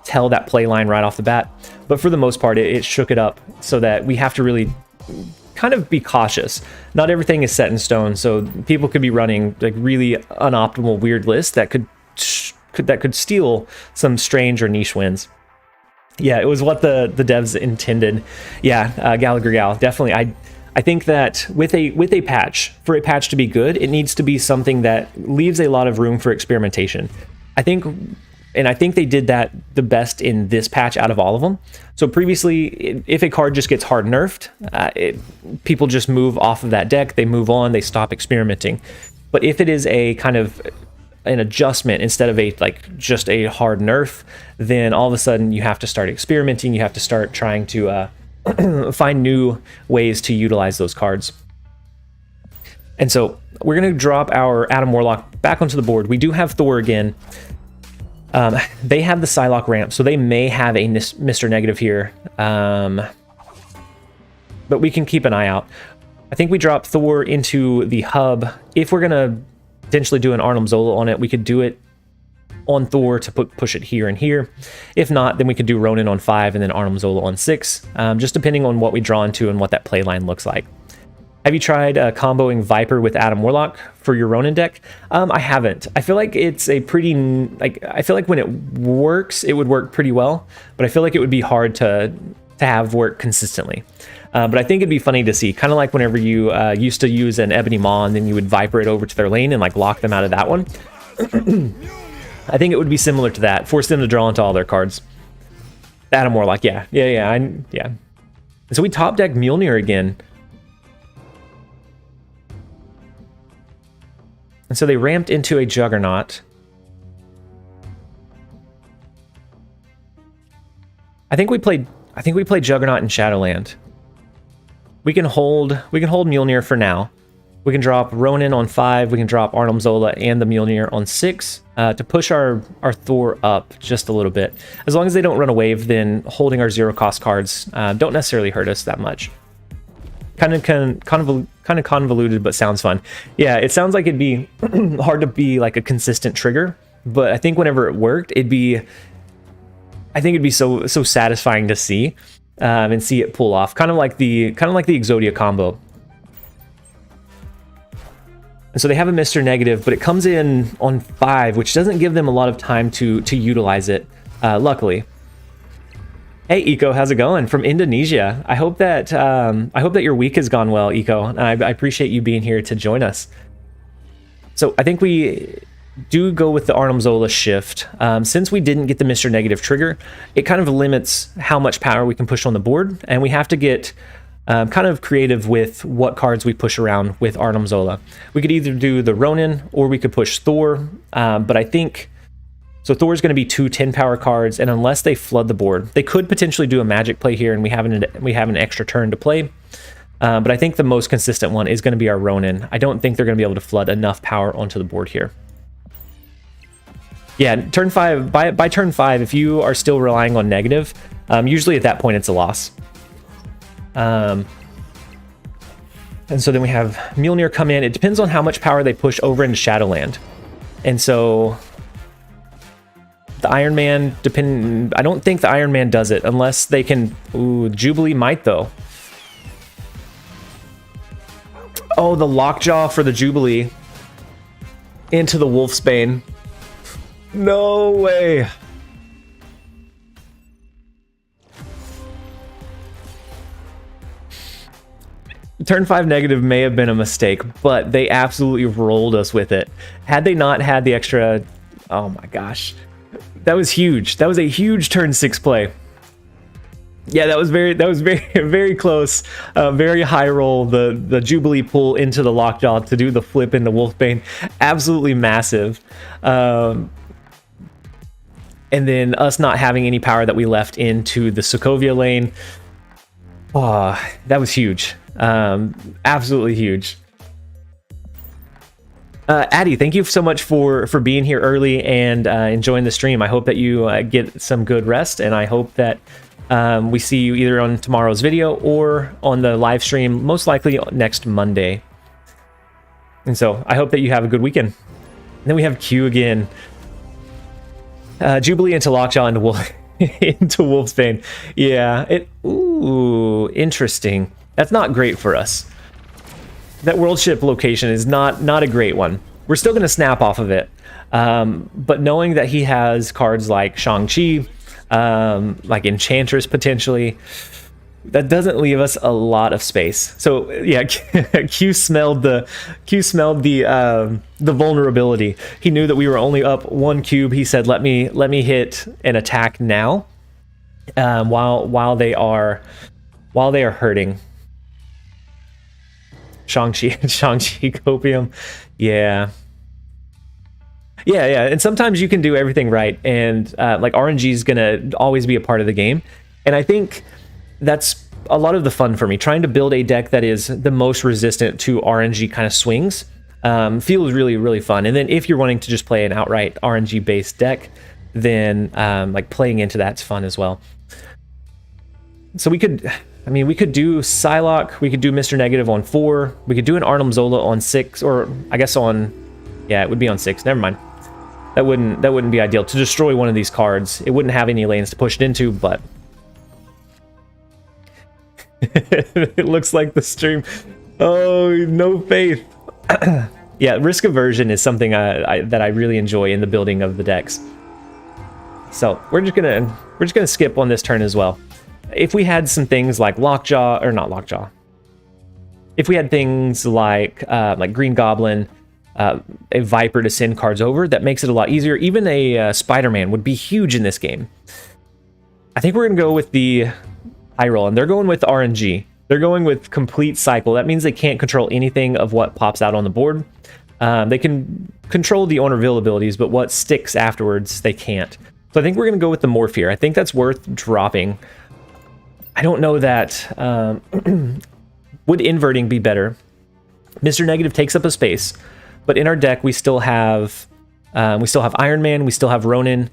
tell that play line right off the bat, but for the most part, it shook it up so that we have to really kind of be cautious. Not everything is set in stone, so people could be running like really unoptimal weird lists that could steal some strange or niche wins. Yeah, it was what the devs intended. Yeah, Gallagher Gal, definitely. I think that with a patch, for a patch to be good, it needs to be something that leaves a lot of room for experimentation. I think they did that the best in this patch out of all of them. So previously, if a card just gets hard nerfed, people just move off of that deck, they move on, they stop experimenting. But if it is a kind of an adjustment instead of just a hard nerf, then all of a sudden you have to start experimenting, you have to start trying to find new ways to utilize those cards. And so we're going to drop our Adam Warlock back onto the board. We do have Thor again. They have the Psylocke ramp, so they may have a Mr. Negative here, but we can keep an eye out. I think we drop Thor into the hub. If we're going to potentially do an Arnim Zola on it, we could do it on Thor to push it here and here. If not, then we could do Ronin on 5 and then Arnim Zola on 6, just depending on what we draw into and what that play line looks like. Have you tried comboing Viper with Adam Warlock for your Ronin deck? I haven't. I feel like it's a pretty, I feel like when it works, it would work pretty well, but I feel like it would be hard to have work consistently. But I think it'd be funny to see, kind of like whenever you used to use an Ebony Maw and then you would Viper it over to their lane and like lock them out of that one. I think it would be similar to that, force them to draw into all their cards. Adam Warlock, yeah. And so we top deck Mjolnir again. And so they ramped into a Juggernaut. I think we played Juggernaut and Shadowland. We can hold Mjolnir for now. We can drop Ronin on 5, we can drop Arnim Zola and the Mjolnir on 6 to push our Thor up just a little bit. As long as they don't run a wave, then holding our 0-cost cards don't necessarily hurt us that much. Kind of convoluted, but sounds fun. Yeah, it sounds like it'd be hard to be like a consistent trigger, but I think whenever it worked, it'd be so satisfying to see and see it pull off, kind of like the Exodia combo. And so they have a Mr. Negative, but it comes in on 5, which doesn't give them a lot of time to utilize it, luckily. Hey, Eco, how's it going? From Indonesia. I hope that your week has gone well, Eco. I appreciate you being here to join us. So I think we do go with the Arnim Zola shift. Since we didn't get the Mr. Negative trigger, it kind of limits how much power we can push on the board, and we have to get kind of creative with what cards we push around with Arnim Zola. We could either do the Ronin or we could push Thor, but I think so. Thor's going to be 2 10-power cards, and unless they flood the board, they could potentially do a magic play here, and we have an extra turn to play. But I think the most consistent one is going to be our Ronin. I don't think they're going to be able to flood enough power onto the board here. Yeah, turn 5. By turn 5, if you are still relying on negative, usually at that point it's a loss. And so then we have Mjolnir come in. It depends on how much power they push over into Shadowland. And so the Iron Man, I don't think the Iron Man does it unless they can. Ooh, Jubilee might though. Oh, the Lockjaw for the Jubilee into the Wolfsbane. No way. turn 5 negative may have been a mistake, but they absolutely rolled us with it. Had they not had the extra, oh my gosh, that was huge. That was a huge turn 6 play. Yeah, that was very very close. Very high roll. The Jubilee pull into the Lockjaw to do the flip into Wolfbane, absolutely massive. And then us not having any power that we left into the Sokovia lane. Oh, that was huge. Absolutely huge. Addy, thank you so much for being here early and enjoying the stream. I hope that you get some good rest, and I hope that we see you either on tomorrow's video or on the live stream, most likely next Monday. And so I hope that you have a good weekend. And then we have Q again. Jubilee into Lockjaw into into Wolfsbane. Yeah, ooh, interesting. That's not great for us. That world ship location is not a great one. We're still going to snap off of it. But knowing that he has cards like Shang-Chi, like Enchantress potentially, that doesn't leave us a lot of space. So yeah, Q smelled the vulnerability. He knew that we were only up 1 cube. He said, let me hit an attack now, while they are hurting. Shang-Chi copium. Yeah, and sometimes you can do everything right, and like RNG is gonna always be a part of the game, and I think that's a lot of the fun for me, trying to build a deck that is the most resistant to RNG kind of swings. Feels really fun. And then if you're wanting to just play an outright RNG based deck, then like playing into that's fun as well. So we could do Psylocke, we could do Mr. Negative on 4, we could do an Arnhem Zola on 6, or I guess yeah, it would be on 6. Never mind. That wouldn't be ideal to destroy one of these cards. It wouldn't have any lanes to push it into, but it looks like the stream. Oh, no faith. Yeah, risk aversion is something that I really enjoy in the building of the decks. So we're just gonna skip on this turn as well. If we had some things like Lockjaw, or not Lockjaw, if we had things like Green Goblin, a Viper to send cards over, that makes it a lot easier. Even a Spider-Man would be huge in this game. I think we're gonna go with the high roll, and they're going with RNG. They're going with complete cycle. That means they can't control anything of what pops out on the board. They can control the owner abilities, but what sticks afterwards, they can't. So I think we're going to go with the Morph here. I think that's worth dropping. I don't know that... would inverting be better? Mr. Negative takes up a space, but in our deck we still have Iron Man, we still have Ronin,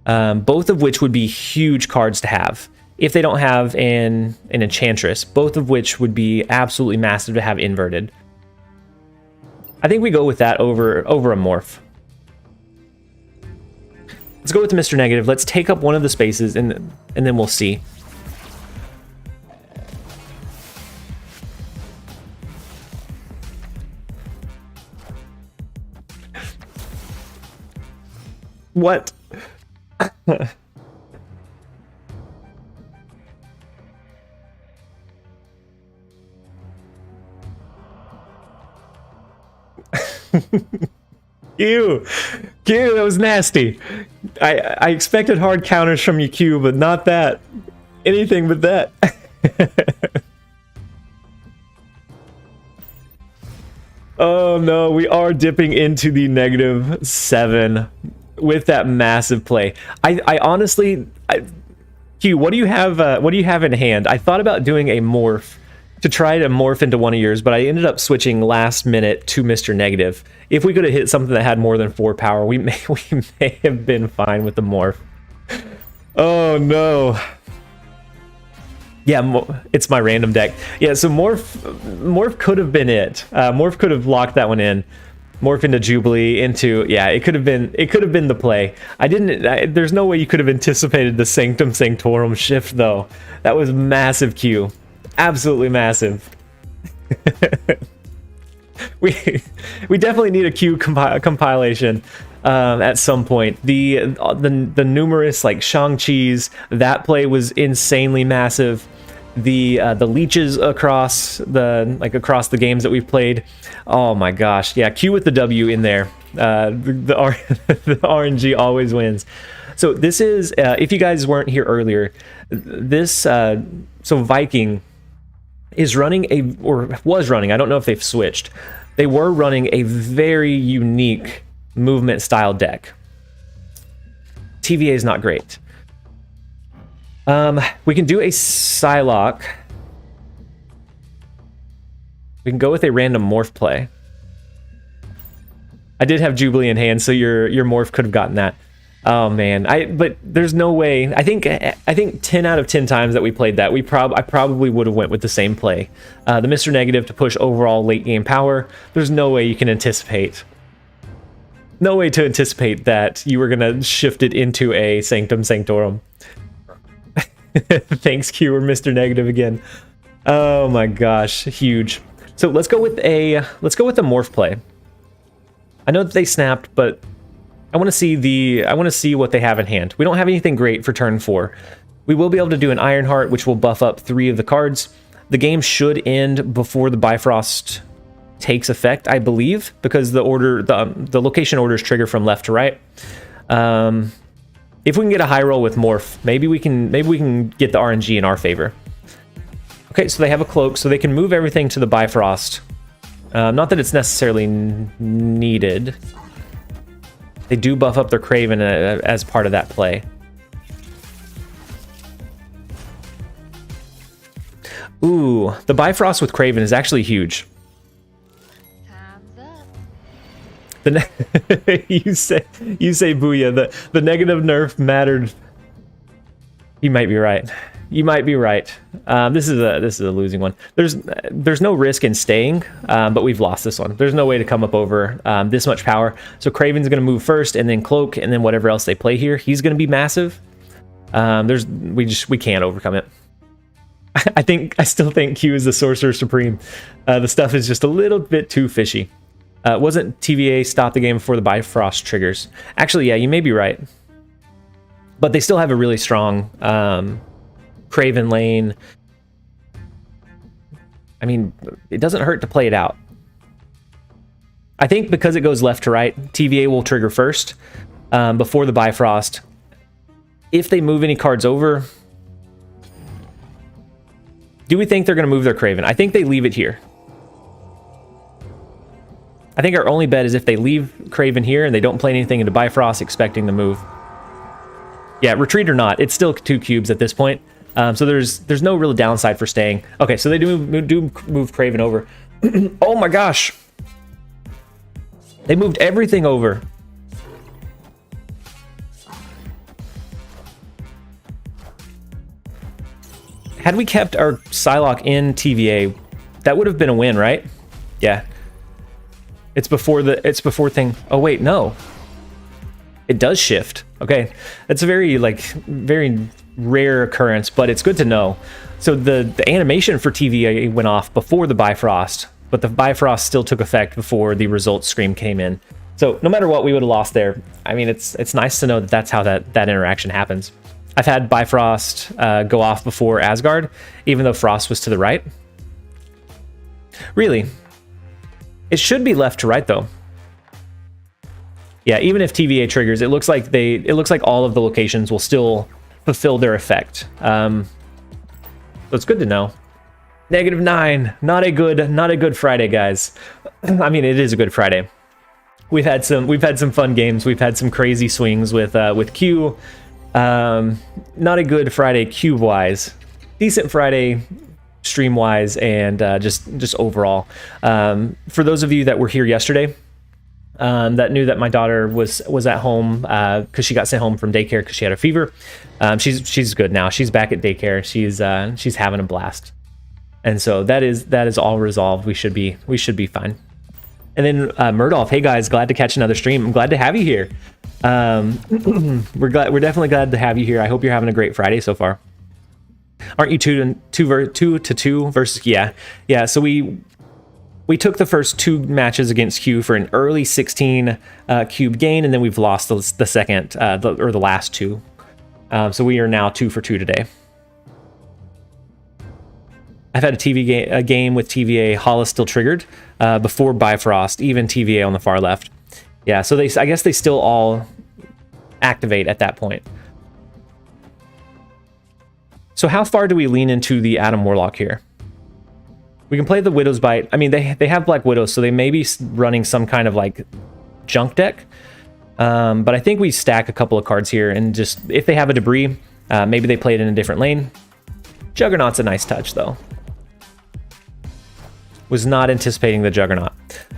both of which would be huge cards to have. If they don't have an Enchantress, both of which would be absolutely massive to have inverted. I think we go with that over a Morph. Let's go with Mr. Negative. Let's take up one of the spaces, and then we'll see. What? Ew, that was nasty. I expected hard counters from you, Q, but not that. Anything but that. Oh no, we are dipping into the -7 with that massive play. I honestly, Q, what do you have? What do you have in hand? I thought about doing a morph to try to morph into one of yours, but I ended up switching last minute to Mr. Negative. If we could have hit something that had more than 4 power, we may have been fine with the morph. Oh no. Yeah, it's my random deck. Yeah, so morph could have been it. Morph could have locked that one in. Morph into Jubilee into, yeah, it could have been the play. There's no way you could have anticipated the Sanctum Sanctorum shift though. That was massive Q. Absolutely massive. we definitely need a Q compilation at some point. The numerous like Shang-Chi's, that play was insanely massive. the leeches across the games that we've played. Oh my gosh, yeah, Q with the W in there. The RNG always wins. So this is, if you guys weren't here earlier, this so Viking is running was running, I don't know if they've switched. They were running a very unique movement style deck. TVA is not great. We can do a Psylocke. We can go with a random morph play. I did have Jubilee in hand, so your morph could have gotten that. Oh man, but there's no way. I think 10 out of 10 times that we played that, I probably would have went with the same play. The Mr. Negative to push overall late game power. There's no way you can anticipate. No way to anticipate that you were gonna shift it into a Sanctum Sanctorum. Thanks, Q or Mr. Negative again. Oh my gosh, huge. So let's go with a morph play. I know that they snapped, but I want to see what they have in hand. We don't have anything great for turn 4. We will be able to do an Ironheart, which will buff up 3 of the cards. The game should end before the Bifrost takes effect, I believe, because the location orders trigger from left to right. If we can get a high roll with morph, maybe we can get the RNG in our favor. Okay, so they have a cloak, so they can move everything to the Bifrost. Not that it's necessarily needed. They do buff up their Craven as part of that play. Ooh, the Bifrost with Craven is actually huge. Time's up. you say booyah. The negative nerf mattered. You might be right. You might be right. This is a losing one. There's no risk in staying, but we've lost this one. There's no way to come up over this much power. So Craven's going to move first, and then Cloak, and then whatever else they play here. He's going to be massive. We can't overcome it. I still think Q is the Sorcerer Supreme. The stuff is just a little bit too fishy. Wasn't TVA stop the game before the Bifrost triggers? Actually, yeah, you may be right. But they still have a really strong Craven lane. I mean, it doesn't hurt to play it out. I think because it goes left to right, TVA will trigger first before the Bifrost. If they move any cards over, do we think they're going to move their Craven? I think they leave it here. I think our only bet is if they leave Craven here and they don't play anything into Bifrost expecting the move. Yeah, retreat or not, it's still 2 cubes at this point. So there's no real downside for staying. Okay, so they do move Craven over. Oh my gosh. They moved everything over. Had we kept our Psylocke in TVA, that would have been a win, right? Yeah. It's before thing. Oh wait, no. It does shift. Okay. That's a very rare occurrence, but it's good to know. So the animation for TVA went off before the Bifrost, but the Bifrost still took effect before the results screen came in. So no matter what, we would have lost there. I mean, it's nice to know that that's how that interaction happens. I've had Bifrost go off before Asgard, even though Frost was to the right. Really? It should be left to right though. Yeah, even if TVA triggers, it looks like all of the locations will still fulfill their effect. So it's good to know. -9, not a good Friday, guys. I mean, it is a good Friday. We've had some fun games. We've had some crazy swings with Q. Not a good Friday cube wise. Decent Friday stream wise, and just overall. For those of you that were here yesterday, that knew that my daughter was at home because she got sent home from daycare because she had a fever. She's good now. She's back at daycare. She's having a blast, and so that is all resolved. We should be fine. And then Murdolph, hey guys, glad to catch another stream. I'm glad to have you here. We're definitely glad to have you here. I hope you're having a great Friday so far. Aren't you 2-2 versus yeah? So we took the first 2 matches against Q for an early 16 cube gain, and then we've lost the second the last 2. So we are now 2 for 2 today. I've had a game with TVA Hala still triggered before Bifrost, even TVA on the far left. Yeah, so I guess they still all activate at that point. So how far do we lean into the Adam Warlock here? We can play the Widow's Bite. I mean, they have Black Widows, so they may be running some kind of like junk deck. But I think we stack a couple of cards here, and just if they have a debris, maybe they play it in a different lane. Juggernaut's a nice touch, though. Was not anticipating the Juggernaut.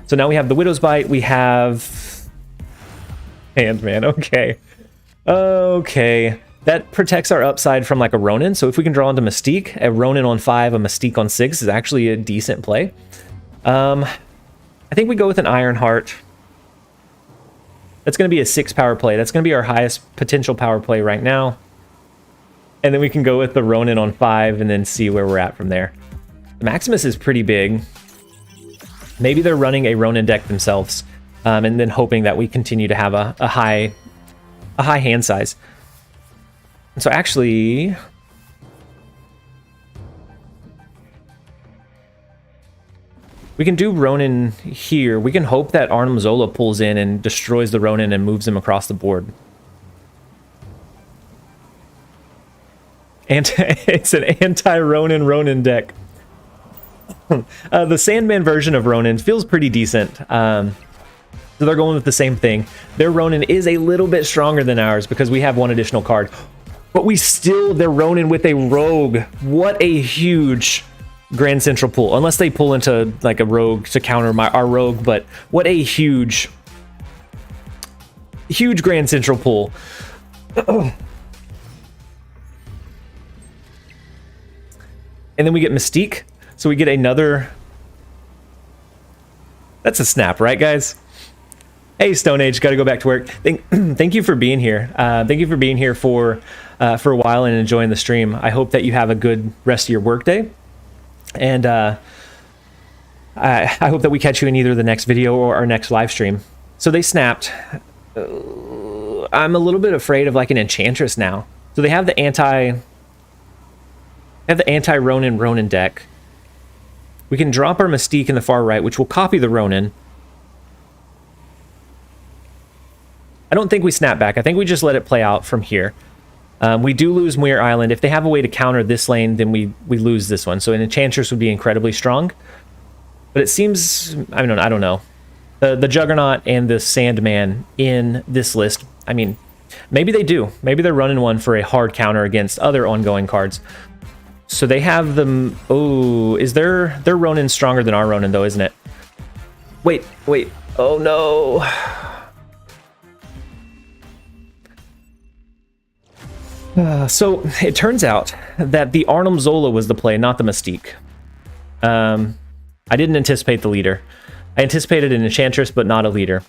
So now we have the Widow's Bite. We have Handman. Okay. Okay. That protects our upside from like a Ronin. So if we can draw into Mystique, a Ronin on 5, a Mystique on 6 is actually a decent play. I think we go with an Ironheart. That's going to be a 6 power play. That's going to be our highest potential power play right now. And then we can go with the Ronin on 5 and then see where we're at from there. The Maximus is pretty big. Maybe they're running a Ronin deck themselves, and then hoping that we continue to have a high hand size. And so actually, we can do Ronin here. We can hope that Arnim Zola pulls in and destroys the Ronin and moves him across the board. And it's an anti-Ronin deck. The Sandman version of Ronin feels pretty decent. So they're going with the same thing. Their Ronin is a little bit stronger than ours because we have one additional card. But they're Ronin with a Rogue. What a huge Grand Central pull. Unless they pull into like a Rogue to counter our Rogue, but what a huge Grand Central pull. And then we get Mystique. So we get another... That's a snap, right, guys? Hey, Stone Age, got to go back to work. Thank you for being here. Thank you for being here for a while and enjoying the stream. I hope that you have a good rest of your workday. And I hope that we catch you in either the next video or our next live stream. So they snapped. I'm a little bit afraid of like an Enchantress now. So they have the anti-Ronin deck. We can drop our Mystique in the far right, which will copy the Ronin. I don't think we snap back. I think we just let it play out from here. We do lose Muir Island. If they have a way to counter this lane, then we lose this one. So an Enchantress would be incredibly strong. But it seems... I don't know. The Juggernaut and the Sandman in this list, I mean, maybe they do. Maybe they're running one for a hard counter against other ongoing cards. So they have them... Oh, is their Ronin stronger than our Ronin, though, isn't it? Wait. Oh, no. So it turns out that the Arnim Zola was the play, not the Mystique. I didn't anticipate the leader. I anticipated an Enchantress, but not a leader.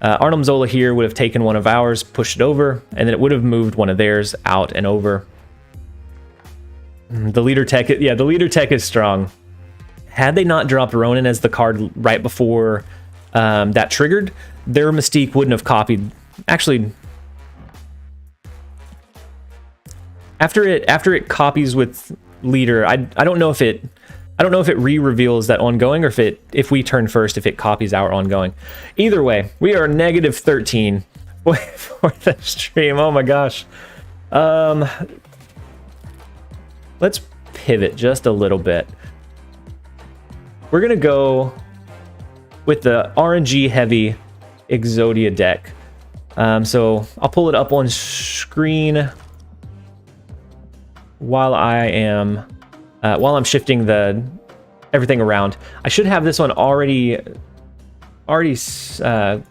Arnim Zola here would have taken one of ours, pushed it over, and then it would have moved one of theirs out and over. The leader tech, the leader tech is strong. Had they not dropped Ronin as the card right before that triggered, their Mystique wouldn't have copied. Actually, after it copies with leader, I don't know if it re-reveals that ongoing, or if we turn first, if it copies our ongoing. Either way, we are negative 13 for the stream. Oh my gosh. Let's pivot just a little bit. We're going to go with the RNG heavy Exodia deck. So I'll pull it up on screen while I'm shifting everything around. I should have this one already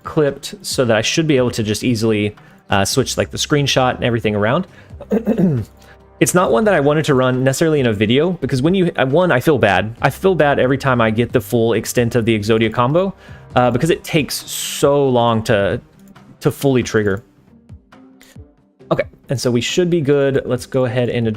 clipped so that I should be able to just easily switch like the screenshot and everything around. It's not one that I wanted to run necessarily in a video, because when I feel bad. I feel bad every time I get the full extent of the Exodia combo, because it takes so long to fully trigger. Okay, and so we should be good. Let's go ahead and adjust